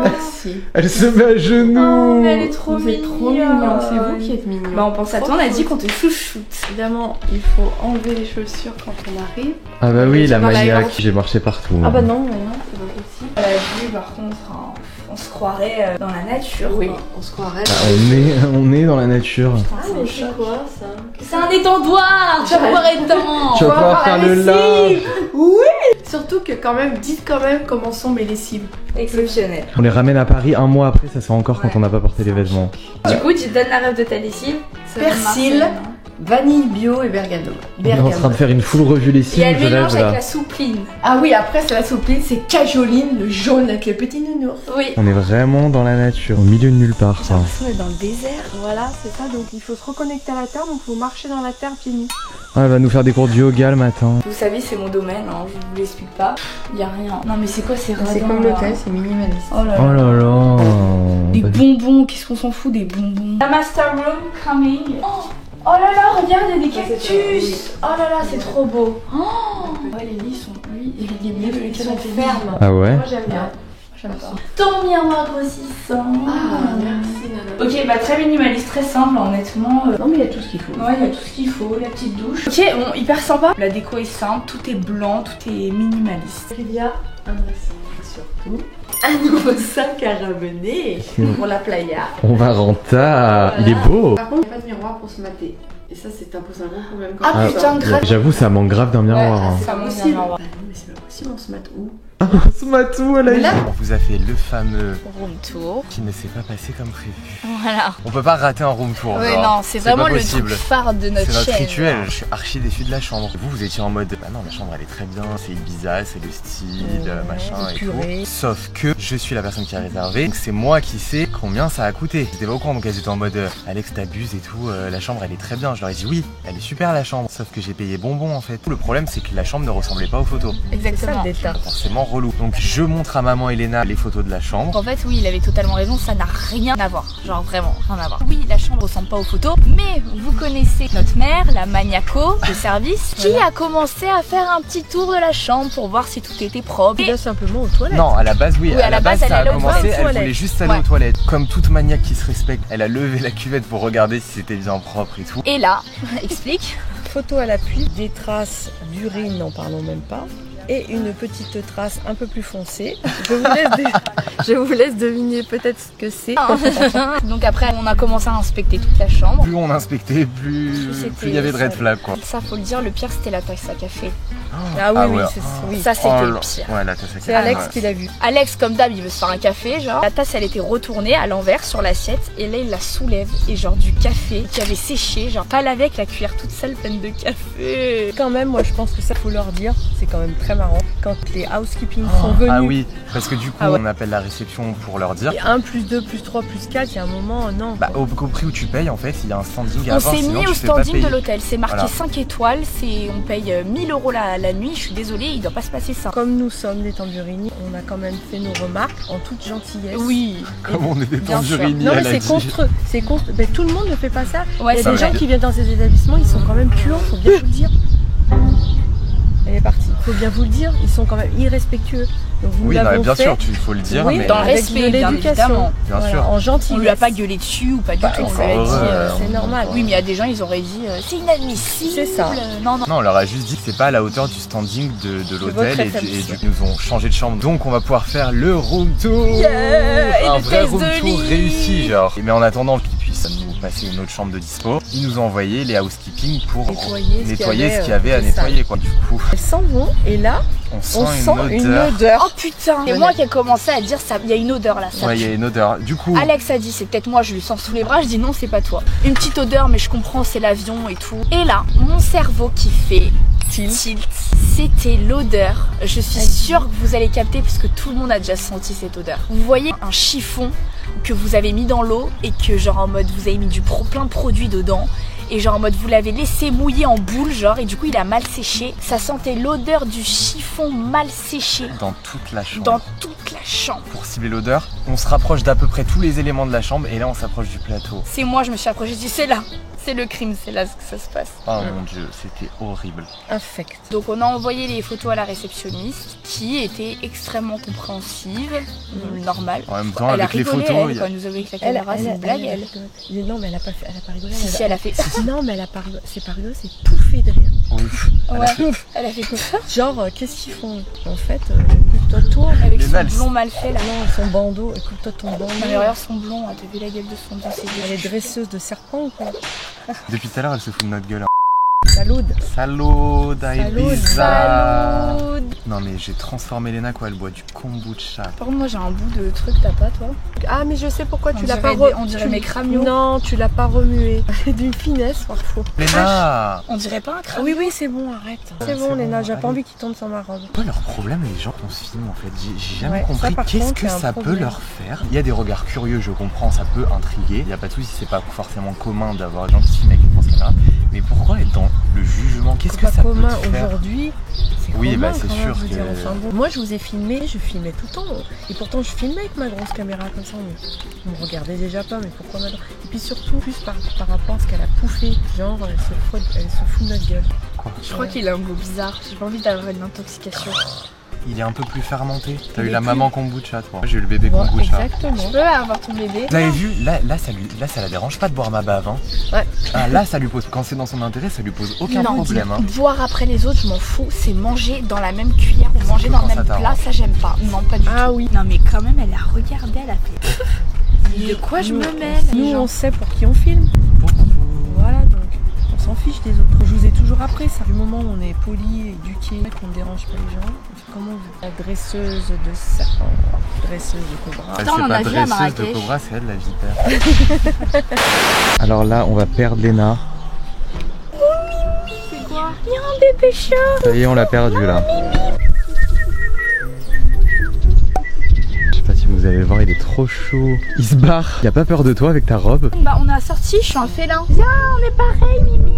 Speaker 3: Merci.
Speaker 1: Elle se met à genoux.
Speaker 2: Oh, mais elle est trop
Speaker 3: Vous êtes trop mignon, c'est vous qui êtes mignon.
Speaker 2: Bah on pense à toi, on a dit qu'on te chouchoute.
Speaker 3: Évidemment, il faut enlever les chaussures quand on arrive.
Speaker 1: Ah bah oui, la
Speaker 3: Dans la
Speaker 1: maniaque,
Speaker 3: grosse-
Speaker 1: j'ai marché partout.
Speaker 3: Ah bah non, mais non, c'est pas possible.
Speaker 2: À la vue, par contre, hein, on se croirait dans la nature.
Speaker 3: Oui,
Speaker 2: quoi.
Speaker 3: on se croirait.
Speaker 1: On est dans la nature.
Speaker 3: Ah mais c'est quoi ça?
Speaker 2: C'est un étendoir, tu vas pouvoir étendre.
Speaker 1: Tu vas pouvoir faire le lave.
Speaker 3: Surtout que quand même, dites quand même comment sont mes lessives.
Speaker 2: Exceptionnel.
Speaker 1: On les ramène à Paris un mois après, ça sent encore quand on n'a pas porté les vêtements.
Speaker 2: Du coup, tu te donnes la rêve de ta lessive.
Speaker 3: Persil, vanille bio et bergamo.
Speaker 1: On est en train de faire une full revue lessive,
Speaker 2: Et elle
Speaker 1: je lève
Speaker 2: mélange avec
Speaker 1: là.
Speaker 2: la soupline.
Speaker 3: Ah oui, après c'est la soupline, c'est cajoline, le jaune avec le petit nounours.
Speaker 2: Oui.
Speaker 1: On est vraiment dans la nature, au milieu de nulle part.
Speaker 3: J'ai l'impression d'être dans le désert. Voilà, c'est ça, donc il faut se reconnecter à la terre, donc il faut marcher dans la terre pieds nus.
Speaker 1: Ah, elle va nous faire des cours de yoga le matin.
Speaker 2: Vous savez, c'est mon domaine, hein, je vous l'explique pas. Y a rien. Non, mais c'est quoi ces
Speaker 3: C'est
Speaker 2: radins,
Speaker 3: comme
Speaker 2: là
Speaker 3: l'hôtel, c'est minimaliste.
Speaker 2: Oh là
Speaker 1: Oh
Speaker 2: là.
Speaker 1: là là.
Speaker 2: Des
Speaker 1: Bah,
Speaker 2: bonbons, qu'est-ce qu'on s'en fout des bonbons. La master room coming. Oh là là, regarde, il y a des cactus. Oh là là, c'est trop beau. Oh ouais, les lits sont, ils sont fermes.
Speaker 1: Ah ouais?
Speaker 3: Moi j'aime bien.
Speaker 2: J'aime pas. Ton miroir grossissant.
Speaker 3: Ah, merci Nana.
Speaker 2: Ok, bah très minimaliste, très simple, honnêtement.
Speaker 3: Non mais il y a tout ce qu'il faut.
Speaker 2: Ouais, il y a tout ce qu'il faut, la petite douche. Ok, bon, hyper sympa. La déco est simple, tout est blanc, tout est minimaliste.
Speaker 3: Il y a un dressing surtout. Un nouveau sac à ramener pour la playa.
Speaker 1: On va renta. Il est beau.
Speaker 3: Par contre, il n'y a pas de miroir pour se mater. Et ça, c'est un gros problème. quand
Speaker 2: Ah,
Speaker 3: on
Speaker 2: putain,
Speaker 3: sort.
Speaker 2: grave.
Speaker 1: J'avoue, ça manque grave d'un miroir. hein.
Speaker 2: Ça
Speaker 3: pas
Speaker 2: manque d'un
Speaker 3: possible.
Speaker 2: miroir.
Speaker 3: Bah non, mais c'est pas possible, on se mate où?
Speaker 1: Ce matou, elle a
Speaker 3: Mais là-
Speaker 1: On vous a fait le fameux
Speaker 2: Room tour.
Speaker 1: qui ne s'est pas passé comme prévu.
Speaker 2: Voilà.
Speaker 1: On peut pas rater un room tour.
Speaker 2: Ouais,
Speaker 1: genre.
Speaker 2: non, c'est vraiment
Speaker 1: pas
Speaker 2: le
Speaker 1: possible.
Speaker 2: truc phare de notre
Speaker 1: C'est notre
Speaker 2: chaîne.
Speaker 1: rituel, je suis archi déçu de la chambre. Vous étiez en mode, bah non, la chambre elle est très bien, c'est Ibiza, c'est le style, machin et
Speaker 3: épuré.
Speaker 1: tout. Sauf que je suis la personne qui a réservé, donc c'est moi qui sais combien ça a coûté. J'étais pas au courant, donc elles étaient en mode, Alex t'abuses et tout, la chambre elle est très bien. Je leur ai dit oui, elle est super la chambre, sauf que j'ai payé bonbon en fait. Le problème c'est que la chambre ne ressemblait pas aux photos.
Speaker 2: Exactement.
Speaker 1: Forcément relou. Donc je montre à maman Elena les photos de la chambre.
Speaker 2: En fait, oui, il avait totalement raison, ça n'a rien à voir. Genre vraiment, rien à voir. Oui, la chambre ressemble pas aux photos, mais vous connaissez notre mère, la maniaco de service, qui a commencé à faire un petit tour de la chambre pour voir si tout était propre.
Speaker 3: Il va simplement aux toilettes.
Speaker 1: Non, à la base, oui.
Speaker 2: Oui,
Speaker 1: à la base,
Speaker 2: elle
Speaker 1: ça a
Speaker 2: allait aux
Speaker 1: commencé, elle
Speaker 3: toilettes.
Speaker 1: voulait juste aller
Speaker 2: Ouais.
Speaker 1: aux toilettes. Comme toute maniaque qui se respecte, elle a levé la cuvette pour regarder si c'était bien propre et tout.
Speaker 2: Et là, explique.
Speaker 6: Photo à l'appui, des traces d'urine, n'en parlons même pas, et une petite trace un peu plus foncée. Je vous laisse deviner peut-être ce que c'est.
Speaker 2: Donc après, on a commencé à inspecter toute la chambre.
Speaker 1: Plus on inspectait, plus il y avait de red flags quoi.
Speaker 2: Ça, faut le dire, le pire c'était la tasse à café.
Speaker 6: Ah oui,
Speaker 1: Ah
Speaker 6: oui,
Speaker 1: ouais.
Speaker 6: oui.
Speaker 2: Ça, c'était
Speaker 1: Oh
Speaker 2: le
Speaker 1: là.
Speaker 2: pire.
Speaker 1: Ouais, la tasse à
Speaker 6: C'est
Speaker 1: café,
Speaker 6: Alex
Speaker 1: ouais.
Speaker 6: qui l'a vu.
Speaker 2: Alex, comme d'hab, il veut se faire un café, genre. La tasse, elle était retournée à l'envers sur l'assiette, et là, il la soulève, et genre du café qui avait séché, genre pas lavé avec la cuillère toute seule pleine de café.
Speaker 6: Quand même, moi je pense que ça faut leur dire, c'est quand même très marrant. Quand les housekeeping sont venus,
Speaker 1: Ah oui, parce que du coup,
Speaker 6: Ah ouais.
Speaker 1: on appelle la réception pour leur dire.
Speaker 6: et 1 plus 2 plus 3 plus 4, il y a un moment, non.
Speaker 1: Bah, au prix où tu payes, en fait, il y a un standing à
Speaker 2: On
Speaker 1: avoir,
Speaker 2: s'est
Speaker 1: sinon
Speaker 2: mis
Speaker 1: tu
Speaker 2: au
Speaker 1: fais pas
Speaker 2: standing
Speaker 1: payer.
Speaker 2: de l'hôtel, c'est marqué
Speaker 1: Voilà.
Speaker 2: 5 étoiles, on paye 1000 € la nuit, je suis désolée, il doit pas se passer ça.
Speaker 6: Comme nous sommes des Tamburini, on a quand même fait nos remarques en toute gentillesse.
Speaker 2: Oui,
Speaker 1: Comme on est des
Speaker 2: Bien sûr.
Speaker 1: tangerines,
Speaker 6: Non mais
Speaker 1: elle a
Speaker 6: c'est
Speaker 1: dit.
Speaker 6: contre, mais tout le monde ne fait pas ça.
Speaker 2: ouais,
Speaker 6: Il y a
Speaker 2: c'est
Speaker 6: des
Speaker 2: vrai.
Speaker 6: gens qui viennent dans ces établissements, ils sont quand même puants, faut bien vous le dire. Elle est partie. Faut bien vous le dire, ils sont quand même irrespectueux. Donc nous
Speaker 1: Oui, non, mais
Speaker 6: l'avons
Speaker 1: bien
Speaker 6: fait.
Speaker 1: sûr, il faut le dire,
Speaker 6: Oui,
Speaker 1: mais
Speaker 2: dans le
Speaker 6: avec
Speaker 2: respect,
Speaker 6: de
Speaker 2: bien
Speaker 6: l'éducation.
Speaker 2: évidemment.
Speaker 1: bien
Speaker 6: Voilà,
Speaker 1: sûr.
Speaker 6: en gentillesse.
Speaker 2: On lui a pas gueulé dessus ou pas du
Speaker 6: Bah,
Speaker 2: tout, on
Speaker 6: c'est
Speaker 2: lui a dit.
Speaker 6: c'est normal.
Speaker 2: Oui, mais il y a des gens, ils auraient dit c'est inadmissible.
Speaker 6: C'est ça.
Speaker 2: Non, non.
Speaker 1: Non, on leur a juste dit que c'est pas à la hauteur du standing de l'hôtel
Speaker 6: votre
Speaker 1: et du
Speaker 6: établissement.
Speaker 1: coup, ils nous ont changé de chambre. Donc on va pouvoir faire le room tour.
Speaker 2: Yeah, et
Speaker 1: un
Speaker 2: le
Speaker 1: vrai
Speaker 2: test
Speaker 1: room
Speaker 2: de
Speaker 1: tour
Speaker 2: lit.
Speaker 1: réussi genre. Mais en attendant qu'ils puissent nous passer une autre chambre de dispo, ils nous ont envoyé les housekeeping pour
Speaker 6: Nettoyer
Speaker 1: ce qu'il y avait à
Speaker 6: de
Speaker 1: nettoyer quoi. Du coup,
Speaker 6: Elles s'en vont et là,
Speaker 1: on sent,
Speaker 6: on sent une
Speaker 1: odeur.
Speaker 6: odeur.
Speaker 2: Oh putain. Et moi qui ai commencé à dire ça, il y a une odeur là. Ça
Speaker 1: Ouais, il y
Speaker 2: pue.
Speaker 1: a une odeur. Du coup,
Speaker 2: Alex a dit c'est peut-être moi, je lui sens sous les bras, je dis non c'est pas toi. Une petite odeur mais je comprends c'est l'avion et tout. Et là, mon cerveau qui fait tilt, c'était l'odeur. Je suis sûre que vous allez capter puisque tout le monde a déjà senti cette odeur. Vous voyez un chiffon que vous avez mis dans l'eau et que genre en mode vous avez mis plein de produits dedans. Et genre en mode vous l'avez laissé mouiller en boule genre et du coup il a mal séché. Ça sentait l'odeur du chiffon mal séché
Speaker 1: dans toute la chambre.
Speaker 2: dans toute la chambre.
Speaker 1: Pour cibler l'odeur, on se rapproche d'à peu près tous les éléments de la chambre et là on s'approche du plateau.
Speaker 2: C'est moi, je me suis approchée, je dis c'est là. C'est le crime, c'est là que ça se passe.
Speaker 1: Oh mon dieu, c'était horrible.
Speaker 6: Infect.
Speaker 2: Donc on a envoyé les photos à la réceptionniste qui était extrêmement compréhensive, normale.
Speaker 1: En même temps,
Speaker 2: elle
Speaker 1: avec
Speaker 2: a rigolé,
Speaker 1: les photos,
Speaker 2: elle, quand elle nous a vu avec la caméra, c'est une blague elle.
Speaker 6: Non mais elle a pas rigolé.
Speaker 2: Si, elle a fait.
Speaker 6: Non mais elle a pas rigolé, c'est pas rigolé, c'est pouffé de rire.
Speaker 1: Ouf.
Speaker 2: Elle a fait quoi ça?
Speaker 6: Genre qu'est-ce qu'ils font? En fait, écoute-toi
Speaker 2: avec
Speaker 1: Les
Speaker 2: son
Speaker 1: valses.
Speaker 2: blond mal fait là.
Speaker 6: Non, son bandeau, écoute-toi ton bandeau.
Speaker 2: Non mais regarde son blond, t'as vu la gueule de son blond, c'est
Speaker 6: Elle est dresseuse de serpent ou quoi?
Speaker 1: Depuis tout à l'heure, elle se fout de notre gueule.
Speaker 6: Saloude.
Speaker 1: Saloude à Ibiza.
Speaker 2: Saloude.
Speaker 1: Non mais j'ai transformé Léna quoi, elle boit du kombucha.
Speaker 2: Par contre moi j'ai un bout de truc, t'as pas toi?
Speaker 6: Ah mais je sais pourquoi tu l'as pas
Speaker 2: On dirait mes cramios.
Speaker 6: Non, tu l'as pas remué. D'une finesse parfois.
Speaker 1: Léna!
Speaker 2: On dirait pas un crâne.
Speaker 6: Oui c'est bon, arrête. C'est bon Léna, j'ai pas envie qu'il tombe sur ma robe.
Speaker 1: C'est pas leur problème les gens qu'on se filme en fait, j'ai jamais
Speaker 6: Ouais,
Speaker 1: compris
Speaker 6: ça, par
Speaker 1: qu'est-ce
Speaker 6: contre,
Speaker 1: que
Speaker 6: c'est un
Speaker 1: ça peut
Speaker 6: problème.
Speaker 1: leur faire. Il y a des regards curieux, je comprends, ça peut intriguer. Il y a pas de souci, c'est pas forcément commun d'avoir des gens qui se filment avec une grosse caméra. Mais pourquoi être dans le jugement? Qu'est-ce que
Speaker 6: pas
Speaker 1: ça peut
Speaker 6: commun
Speaker 1: te faire?
Speaker 6: aujourd'hui.
Speaker 1: Oui,
Speaker 6: commun,
Speaker 1: bah c'est
Speaker 6: quand même,
Speaker 1: sûr
Speaker 6: je veux
Speaker 1: que...
Speaker 6: dire, enfin, bon. Moi je vous ai filmé, je filmais tout le temps. Et pourtant je filmais avec ma grosse caméra comme ça. On me regardait déjà pas, mais pourquoi maintenant? Et puis surtout, plus par rapport à ce qu'elle a pouffé. Genre, elle se fout de notre gueule.
Speaker 1: Quoi?
Speaker 2: Je crois qu'il a un goût bizarre, j'ai pas envie d'avoir une intoxication.
Speaker 1: Il est un peu plus fermenté. T'as
Speaker 6: Il
Speaker 1: eu
Speaker 6: est
Speaker 1: la
Speaker 6: plus-
Speaker 1: maman kombucha toi. Moi j'ai eu le bébé
Speaker 6: Bon,
Speaker 1: kombucha.
Speaker 6: exactement.
Speaker 2: Tu peux avoir ton bébé?
Speaker 1: Vous avez vu, là ça la dérange pas de boire ma bave hein.
Speaker 6: Ouais.
Speaker 1: Ah, là ça lui pose, quand c'est dans son intérêt, ça lui pose aucun
Speaker 2: Non,
Speaker 1: problème hein.
Speaker 2: boire après les autres, je m'en fous. C'est manger dans la même cuillère ou manger dans le
Speaker 1: Comment
Speaker 2: même
Speaker 1: ça
Speaker 2: plat,
Speaker 1: t'arrange?
Speaker 2: ça j'aime pas. Non, pas du tout.
Speaker 6: Ah oui.
Speaker 2: Non, mais quand même, elle a regardé, elle a fait. De quoi je me mêle?
Speaker 6: Nous on sait pour qui on filme. Voilà donc. On s'en fiche des autres. Je vous ai toujours appris ça. Du moment où on est poli, éduqué, qu'on ne dérange pas les gens, on fait comment on veut. La dresseuse de serpent, dresseuse de cobra.
Speaker 1: Elle,
Speaker 2: Attends,
Speaker 1: c'est
Speaker 2: on en
Speaker 1: pas
Speaker 2: a vu à
Speaker 1: dresseuse de
Speaker 2: Marrakech.
Speaker 1: cobra, c'est elle la vipère. Alors là, on va perdre Léna.
Speaker 2: C'est quoi? Il y a un bébé chat.
Speaker 1: Ça y est, on l'a perdu là. Je sais pas si vous allez le voir, il est trop chaud. Il se barre. Il a pas peur de toi avec ta robe?
Speaker 2: Bah, on a sorti, je suis un félin. Viens, on est pareil, Mimi.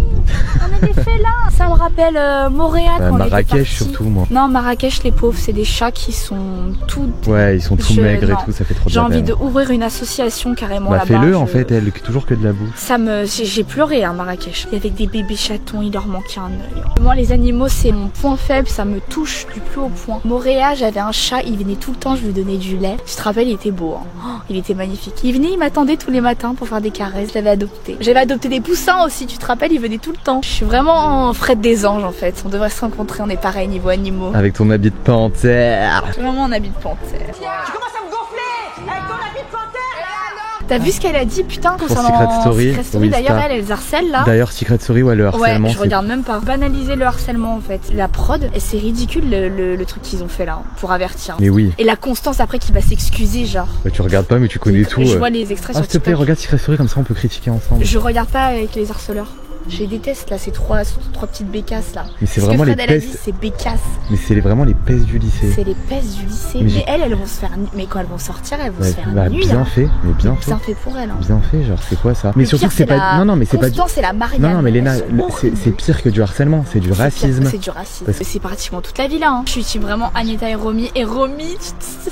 Speaker 2: On est des félins. Ça me rappelle Montréal quand on était
Speaker 1: Marrakech
Speaker 2: partis.
Speaker 1: surtout, moi.
Speaker 2: Non, Marrakech, les pauvres, c'est des chats qui sont tout.
Speaker 1: Ouais, ils sont tout maigres
Speaker 2: non.
Speaker 1: et tout, ça fait trop de
Speaker 2: J'ai
Speaker 1: la
Speaker 2: envie
Speaker 1: peine.
Speaker 2: d'ouvrir une association carrément
Speaker 1: Bah
Speaker 2: là-bas.
Speaker 1: fais-le en fait, elle, toujours que de la boue.
Speaker 2: Ça me, j'ai pleuré à Marrakech. Il y avait des bébés chatons, il leur manquait un œil. Moi, les animaux, c'est mon point faible, ça me touche du plus haut point. Montréal, j'avais un chat, il venait tout le temps, je lui donnais du lait. Je te rappelle, il était beau, hein. Oh, il était magnifique. Il venait, il m'attendait tous les matins pour faire des caresses, je l'avais adopté. J'avais adopté des poussins aussi, tu te rappelles, il venait tout le temps. Je suis vraiment Fred des anges en fait. On devrait se rencontrer, on est pareil niveau animaux.
Speaker 1: Avec ton habit de panthère.
Speaker 2: Je suis vraiment en habit de panthère.
Speaker 7: Tu commences à me gonfler avec ton habit de panthère.
Speaker 2: T'as vu ce qu'elle a dit, putain,
Speaker 1: Pour Secret Story,
Speaker 2: Secret Story,
Speaker 1: oui,
Speaker 2: d'ailleurs,
Speaker 1: Star.
Speaker 2: elle harcèle là.
Speaker 1: D'ailleurs, Secret Story, ouais, le harcèlement.
Speaker 2: Ouais, je regarde même pas. Banaliser le harcèlement en fait. La prod, et c'est ridicule le truc qu'ils ont fait là, pour avertir.
Speaker 1: Mais oui,
Speaker 2: Et la constance après qui va s'excuser, genre.
Speaker 1: ouais, tu regardes pas, mais tu connais tout.
Speaker 2: Je vois les extraits
Speaker 1: Ah,
Speaker 2: sur
Speaker 1: s'il te plaît,
Speaker 2: TikTok.
Speaker 1: regarde Secret Story, comme ça on peut critiquer ensemble.
Speaker 2: Je regarde pas avec les harceleurs. Je les déteste là, ces trois petites bécasses là.
Speaker 1: Mais c'est
Speaker 2: Ce
Speaker 1: vraiment
Speaker 2: que
Speaker 1: les
Speaker 2: Fred, elle a dit,
Speaker 1: pestes.
Speaker 2: c'est bécasses.
Speaker 1: Mais c'est vraiment les pestes du lycée.
Speaker 2: C'est les pestes du lycée.
Speaker 1: Mais
Speaker 2: Mais
Speaker 1: j'ai-
Speaker 2: elles vont se faire. Mais quand elles vont sortir, elles vont
Speaker 1: Ouais,
Speaker 2: se faire
Speaker 1: bah,
Speaker 2: nuit
Speaker 1: bien
Speaker 2: là.
Speaker 1: fait, mais bien fait.
Speaker 2: Bien fait pour elles. Hein.
Speaker 1: Bien fait, genre c'est quoi ça? Mais
Speaker 2: Le
Speaker 1: surtout
Speaker 2: pire,
Speaker 1: que c'est pas.
Speaker 2: la
Speaker 1: Non, non, mais c'est pas.
Speaker 2: Constance et la Marianne.
Speaker 1: Non, non, mais Léna,
Speaker 2: Elles sont horribles.
Speaker 1: c'est pire que du harcèlement, c'est du
Speaker 2: C'est pire,
Speaker 1: racisme.
Speaker 2: C'est du racisme.
Speaker 1: Parce que-
Speaker 2: C'est pratiquement toute la vie là. Hein. Je suis vraiment Agnetha et Romy. Et Romy,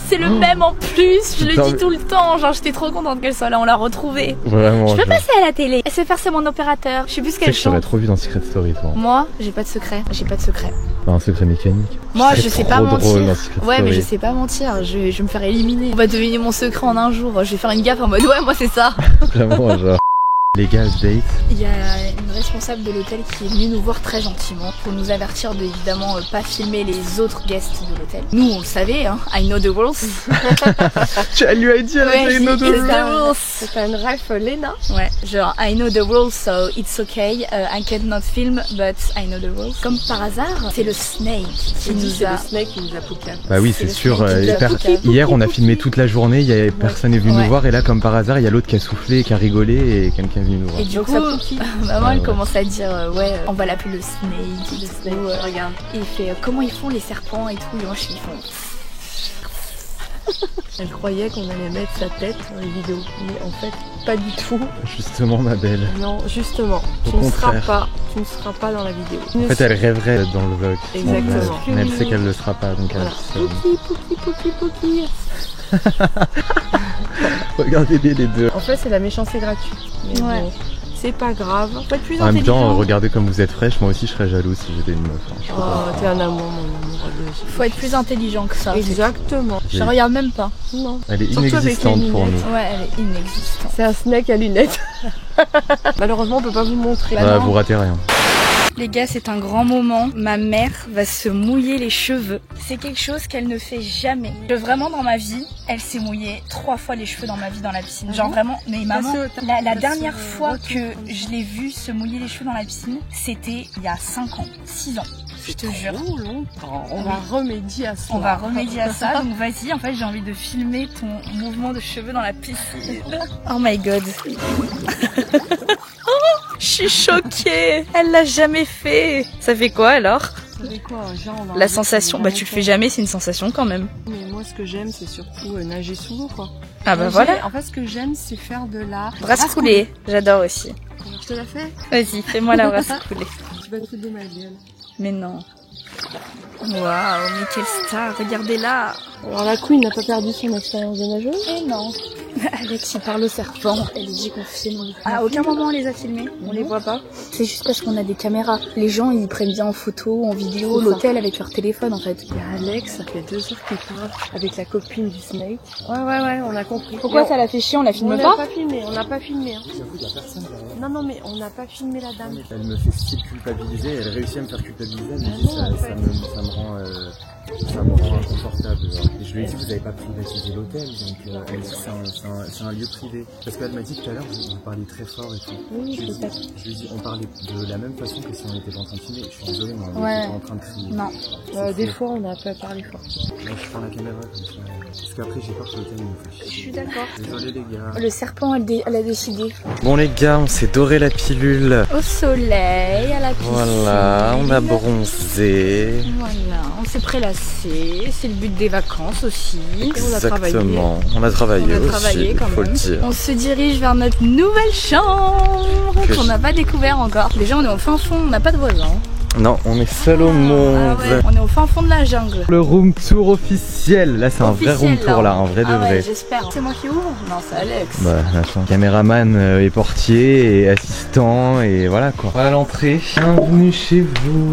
Speaker 2: c'est le
Speaker 1: Oh.
Speaker 2: même en plus. Je le
Speaker 1: Putain,
Speaker 2: dis
Speaker 1: mais-
Speaker 2: tout le temps. Genre, j'étais trop contente qu'elle soit là. On l'a retrouvée.
Speaker 1: Vraiment.
Speaker 2: Je peux
Speaker 1: genre.
Speaker 2: passer à la télé. Elle sait faire, c'est mon opérateur. Je sais plus ce
Speaker 1: Tu sais
Speaker 2: qu'elle
Speaker 1: que je t'aurais
Speaker 2: chante.
Speaker 1: trop vu dans Secret Story, toi.
Speaker 2: Moi, j'ai pas de secret. J'ai pas de secret.
Speaker 1: Enfin, un secret mécanique.
Speaker 2: Moi,
Speaker 1: serais
Speaker 2: je sais
Speaker 1: trop
Speaker 2: pas
Speaker 1: drôle
Speaker 2: mentir.
Speaker 1: dans Secret
Speaker 2: Ouais, mais
Speaker 1: Story.
Speaker 2: je sais pas mentir. Je vais me faire éliminer. On va deviner mon secret en un jour. Je vais faire une gaffe en mode ouais, moi c'est ça.
Speaker 1: Vraiment, genre. Les gars, date.
Speaker 2: Il y a une responsable de l'hôtel qui est venue nous voir très gentiment pour nous avertir de évidemment pas filmer les autres guests de l'hôtel. Nous, on le savait, hein. I know the rules.
Speaker 1: Elle lui a dit, elle a
Speaker 2: Ouais,
Speaker 1: fait une autre.
Speaker 2: it's the rules.
Speaker 6: C'est une ref Léna.
Speaker 2: Ouais, genre I know the rules, so it's okay. I cannot film, but I know the rules. Comme par hasard, c'est le snake qui nous
Speaker 6: C'est
Speaker 2: a.
Speaker 6: le snake qui nous a poucave.
Speaker 1: Bah oui,
Speaker 2: C'est
Speaker 1: c'est
Speaker 2: le
Speaker 1: sûr.
Speaker 2: snake qui nous a poucave.
Speaker 1: Hier, on a filmé toute la journée, il y avait personne est venu
Speaker 2: Ouais.
Speaker 1: nous voir, et là, comme par hasard, il y a l'autre qui a soufflé, qui a rigolé, et quelqu'un est venu nous voir.
Speaker 2: Et du
Speaker 6: Donc
Speaker 2: coup,
Speaker 6: ça pouquille.
Speaker 2: maman
Speaker 1: Ouais,
Speaker 2: elle
Speaker 1: ouais.
Speaker 2: commence à dire ouais, on va l'appeler le snake.
Speaker 6: Le
Speaker 2: et
Speaker 6: snake,
Speaker 2: tout,
Speaker 6: regarde.
Speaker 2: Et il fait comment ils font les serpents et tout. Et moi je suis ils font.
Speaker 6: Elle croyait qu'on allait mettre sa tête dans les vidéos, mais en fait, pas du tout.
Speaker 8: Justement, ma belle.
Speaker 6: Non, justement, tu ne seras pas dans la vidéo.
Speaker 8: En fait, elle rêverait d'être dans le vlog.
Speaker 6: Exactement.
Speaker 8: Mais elle sait qu'elle le sera pas, donc
Speaker 6: voilà. Pouki.
Speaker 8: Regardez bien les deux.
Speaker 6: En fait, c'est la méchanceté gratuite. Mais bon, c'est pas grave.
Speaker 2: Faut être plus
Speaker 8: En même
Speaker 2: intelligent.
Speaker 8: temps, regardez comme vous êtes fraîche, moi aussi je serais jalouse si j'étais une meuf. Hein.
Speaker 6: Oh, t'es un amour, mon amour.
Speaker 2: Faut être plus intelligent que ça.
Speaker 6: Exactement.
Speaker 2: Je regarde même pas.
Speaker 6: Non.
Speaker 8: Elle est
Speaker 6: Surtout avec
Speaker 8: inexistante
Speaker 6: les
Speaker 8: pour nous.
Speaker 6: lunettes.
Speaker 2: Ouais, elle est inexistante.
Speaker 6: C'est un snack à lunettes. Malheureusement, on peut pas vous montrer.
Speaker 2: Bah non.
Speaker 8: Vous ratez rien.
Speaker 2: Les gars, c'est un grand moment. Ma mère va se mouiller les cheveux. C'est quelque chose qu'elle ne fait jamais. Vraiment, dans ma vie, elle s'est mouillée 3 fois les cheveux dans ma vie dans la piscine. Genre vraiment, mais maman, la dernière fois que je l'ai vue se mouiller les cheveux dans la piscine, c'était il y a 5 ans, 6 ans. Je te jure.
Speaker 6: Longtemps. On va remédier à ça.
Speaker 2: On va remédier à ça. Donc vas-y, en fait, j'ai envie de filmer ton mouvement de cheveux dans la piscine. Oh my god. Je suis choquée. Elle l'a jamais fait. Ça fait quoi alors? La sensation, bah tu le fais jamais, c'est une sensation quand même.
Speaker 6: Mais moi ce que j'aime c'est surtout nager sous l'eau quoi.
Speaker 2: Ah bah voilà.
Speaker 6: En fait ce que j'aime c'est faire de la
Speaker 2: brasse coulée. J'adore aussi.
Speaker 6: Je te la fais?
Speaker 2: Vas-y, fais-moi la brasse coulée.
Speaker 6: Tu vas te foutre de ma gueule.
Speaker 2: Mais non. Waouh, mais quelle star, regardez-là.
Speaker 6: Alors la Queen n'a pas perdu son expérience de nageuse?
Speaker 2: Eh non. Alex, il parle au serpent. Elle dit qu'on filme. À aucun moment on les a filmés, on les voit pas. C'est juste parce qu'on a des caméras. Les gens ils prennent bien en photo, en vidéo, l'hôtel avec leur téléphone en fait.
Speaker 6: Il y a Alex, ça fait 2 heures qu'il parle avec la copine du Snake. Ouais, on a compris.
Speaker 2: Pourquoi ça l'a fait chier, on la filme pas?
Speaker 6: On n'a pas filmé. Hein. Il y a personne derrière. Non, mais on n'a pas filmé la dame.
Speaker 8: Elle me fait style culpabiliser, elle réussit à me faire culpabiliser, elle me dit ça me rend inconfortable. Et je lui ai dit, vous n'avez pas privatisé l'hôtel, donc elle me dit c'est un lieu privé. Parce qu'elle m'a dit tout à l'heure, vous parlez très fort et tout.
Speaker 6: Oui,
Speaker 8: je lui ai dit, on parlait de la même façon que si on était en train de filmer. Je suis désolée, mais on était en train de crier.
Speaker 2: Non.
Speaker 6: Des fois, on n'a pas parlé fort.
Speaker 8: Moi, je prends la caméra comme ça. Parce qu'après, j'ai peur que l'hôtel me fasse chier.
Speaker 6: Je suis d'accord.
Speaker 8: Désolé, les gars.
Speaker 2: Le serpent, elle a décidé.
Speaker 8: Bon, les gars, on s'est doré la pilule.
Speaker 2: Au soleil, à la piscine.
Speaker 8: Voilà, on a bronzé.
Speaker 2: Voilà, on s'est prélassé. C'est le but des vacances aussi.
Speaker 8: Exactement. On a travaillé aussi,
Speaker 2: quand
Speaker 8: faut
Speaker 2: même.
Speaker 8: le dire.
Speaker 2: On se dirige vers notre nouvelle chambre qu'on n'a pas découvert encore. Déjà, on est au fin fond, on n'a pas de voisins.
Speaker 8: Non, on est seul au monde.
Speaker 2: Ouais. On est au fin fond de la jungle.
Speaker 8: Le room tour officiel. Là, c'est un vrai room tour, là, un vrai de vrai.
Speaker 2: J'espère. C'est moi qui ouvre? Non, c'est Alex.
Speaker 8: Bah, machin. Caméraman et portier et assistant et voilà quoi. Voilà l'entrée. Bienvenue chez vous.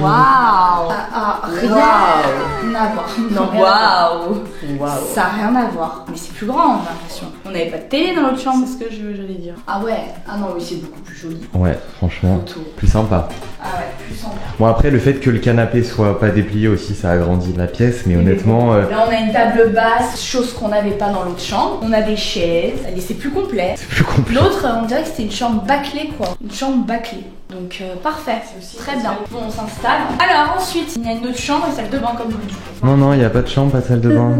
Speaker 2: Waouh. Rien à voir. Non, waouh. Ça n'a rien à voir. Mais c'est plus grand, j'ai l'impression. On n'avait pas de télé dans l'autre chambre.
Speaker 6: C'est ce que j'allais dire.
Speaker 2: Ah ouais. Ah non, oui, c'est beaucoup plus joli.
Speaker 8: Ouais, franchement, plus sympa.
Speaker 2: Ah ouais, plus sympa.
Speaker 8: Bon, après, le fait que le canapé soit pas déplié aussi, ça agrandit la pièce, mais honnêtement.
Speaker 2: Là, on a une table basse, chose qu'on n'avait pas dans l'autre chambre. On a des chaises, et c'est plus complet.
Speaker 8: C'est plus compliqué.
Speaker 2: L'autre, on dirait que c'était une chambre bâclée, quoi. Une chambre bâclée. Donc, parfait. Très bien. Bon, on s'installe. Alors, ensuite, il y a une autre chambre et salle de bain comme vous le dites.
Speaker 8: Non, il n'y a pas de chambre, pas de salle de bain.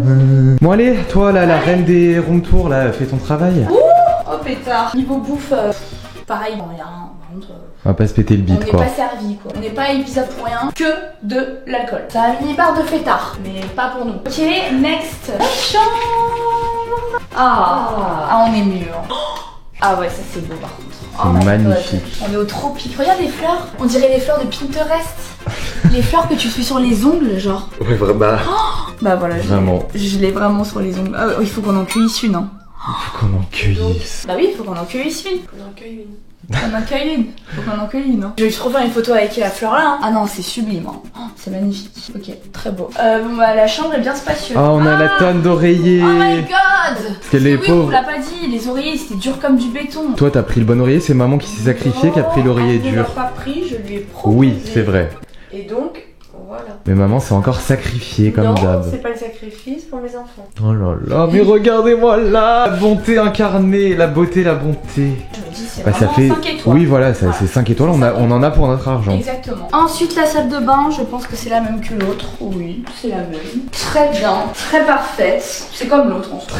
Speaker 8: Bon, allez, toi, là, la reine des room tours, là, fais ton travail.
Speaker 2: Oh, pétard. Niveau bouffe, pareil, bon, rien.
Speaker 8: On va pas se péter le
Speaker 2: On
Speaker 8: bide,
Speaker 2: n'est
Speaker 8: quoi.
Speaker 2: pas servi, quoi. On n'est pas à Ibiza pour rien, que de l'alcool. Ça a une barre de fêtard, mais pas pour nous. Ok, next. La chambre. Ah, on est mieux. Ah ouais, ça c'est beau par contre. Oh my
Speaker 8: magnifique.
Speaker 2: God. On est au tropique. Regarde les fleurs. On dirait les fleurs de Pinterest. Les fleurs que tu fais sur les ongles, genre.
Speaker 8: Ouais, vraiment.
Speaker 2: Bah voilà,
Speaker 8: Vraiment.
Speaker 2: Je l'ai vraiment sur les ongles. Il faut qu'on en cueillisse une, hein.
Speaker 8: Il faut qu'on en cueillisse.
Speaker 2: Bah oui, il faut qu'on en cueillisse une.
Speaker 6: On en cueille une.
Speaker 2: On en cueille une. Faut qu'on en cueille une, hein. Je vais trop faire une photo avec la fleur là. Hein. Ah non, c'est sublime. Hein. Oh, c'est magnifique. Ok, très beau. Bon, bah, la chambre est bien spacieuse.
Speaker 8: Oh, on a la tonne d'oreillers.
Speaker 2: Oh my god.
Speaker 8: Parce qu'elle est
Speaker 2: oui,
Speaker 8: pauvre.
Speaker 2: on l'a pas dit. Les oreillers, c'était dur comme du béton.
Speaker 8: Toi, t'as pris le bon oreiller, c'est maman qui s'est sacrifiée qui a pris l'oreiller
Speaker 6: Je
Speaker 8: dur.
Speaker 6: l'ai pas pris, je lui ai proposé.
Speaker 8: Oui, c'est vrai.
Speaker 6: Et donc, voilà.
Speaker 8: Mais maman s'est encore sacrifiée comme
Speaker 6: non,
Speaker 8: d'hab.
Speaker 6: c'est pas le sacrifice pour mes enfants.
Speaker 8: Oh là là, mais regardez-moi là, la bonté incarnée, la beauté, la bonté.
Speaker 2: Je me dis, c'est
Speaker 8: Bah, ça
Speaker 2: vraiment
Speaker 8: fait
Speaker 2: 5 étoiles.
Speaker 8: Oui, voilà, ça, c'est 5 étoiles, on en a pour notre argent.
Speaker 2: Exactement. Ensuite, la salle de bain, je pense que c'est la même que l'autre. Oui, c'est la même. Très bien, très parfaite. C'est comme l'autre en soi.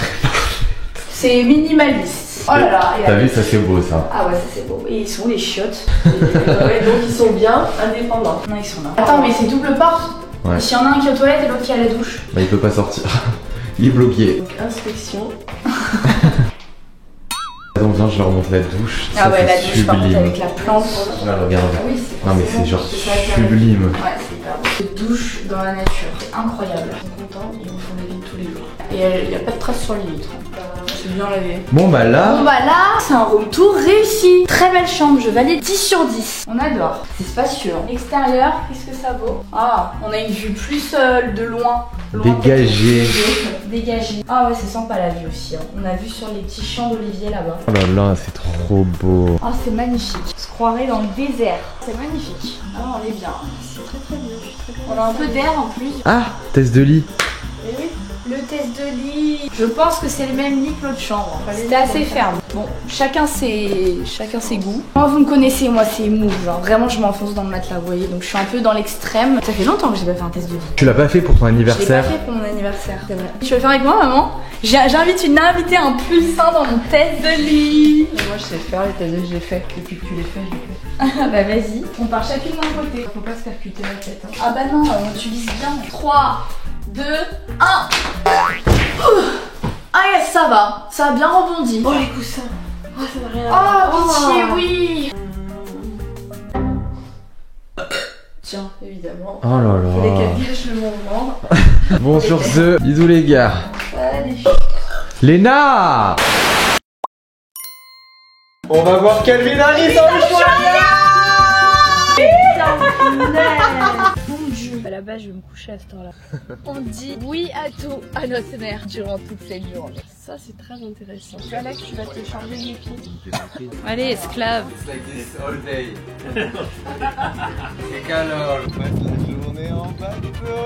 Speaker 2: C'est minimaliste. Oh là là.
Speaker 8: T'as vu, ça c'est beau ça.
Speaker 2: Ah ouais, ça c'est beau. Et ils sont les chiottes.
Speaker 6: Ouais, donc ils sont bien indépendants.
Speaker 2: Non, ils sont là. Attends, mais c'est double porte.
Speaker 8: Ouais.
Speaker 2: S'il y en a un qui est aux toilettes et l'autre qui est à la douche.
Speaker 8: Bah il peut pas sortir.
Speaker 1: Il est bloqué.
Speaker 3: Donc inspection.
Speaker 1: Attends, viens, je vais remonter la douche.
Speaker 2: Ah
Speaker 1: ça,
Speaker 2: ouais, la douche par contre avec la plante.
Speaker 1: Là, regarde.
Speaker 2: Ah oui,
Speaker 1: non mais c'est genre sublime.
Speaker 2: Ouais, c'est hyper beau. Une douche dans la nature. C'est incroyable. Ils sont contents, ils nous font la vie tous les jours. Et il n'y a pas de traces sur les vitres. C'est bien lavé.
Speaker 1: Bon bah là,
Speaker 2: c'est un room tour réussi. Très belle chambre, je valide 10 sur 10. On adore. C'est spacieux. Hein. Extérieur, qu'est-ce que ça vaut? Ah, on a une vue plus de loin.
Speaker 1: dégagé.
Speaker 2: Dégagé. Ah ouais, c'est sympa la vue aussi. Hein. On a vu sur les petits champs d'olivier là-bas.
Speaker 1: Oh là là, c'est trop beau.
Speaker 2: Ah, c'est magnifique. On se croirait dans le désert. C'est magnifique. Ah, on est bien. C'est très très bien. On a un peu d'air en plus.
Speaker 1: Ah, test de lit.
Speaker 2: Et oui. Le test de lit, je pense que c'est le même lit que l'autre chambre. C'était assez ferme. Bon, chacun ses goûts. Moi, vous me connaissez, moi c'est mou. Genre vraiment, je m'enfonce dans le matelas, vous voyez. Donc je suis un peu dans l'extrême. Ça fait longtemps que j'ai pas fait un test de lit.
Speaker 1: Tu l'as pas fait pour ton
Speaker 2: Je l'ai
Speaker 1: anniversaire?
Speaker 2: pas fait pour mon anniversaire, c'est vrai. Tu veux le faire avec moi, maman? J'invite une invitée un plus sain dans mon test de lit.
Speaker 3: Moi je sais faire les tests de lit, je l'ai fait. Depuis que tu les fais, je l'ai fait.
Speaker 2: Ah bah vas-y. On part chacune d'un côté.
Speaker 3: Faut pas se percuter la tête. Hein.
Speaker 2: Ah bah non, tu vises bien. 3, 2, 1. Ah yes, ça a bien rebondi.
Speaker 3: Oh les coussins. Oh ça n'a rien
Speaker 2: Oh pitié, oui.
Speaker 3: Tiens, évidemment.
Speaker 1: Oh là là.
Speaker 3: Fallait qu'elle gâche le moment.
Speaker 1: Bon sur ce, bisous les gars.
Speaker 2: Allez.
Speaker 1: Léna! On va voir Calvin Harris dans le
Speaker 2: Mon Dieu. À la base, je vais me coucher à cette heure-là. On dit oui à tout à notre mère durant toute cette journée.
Speaker 3: Ça c'est très intéressant. Alex, tu vas te charger les pieds.
Speaker 2: Allez, esclave.
Speaker 1: like this all day. Et qu'alors, on passe la journée en bateau.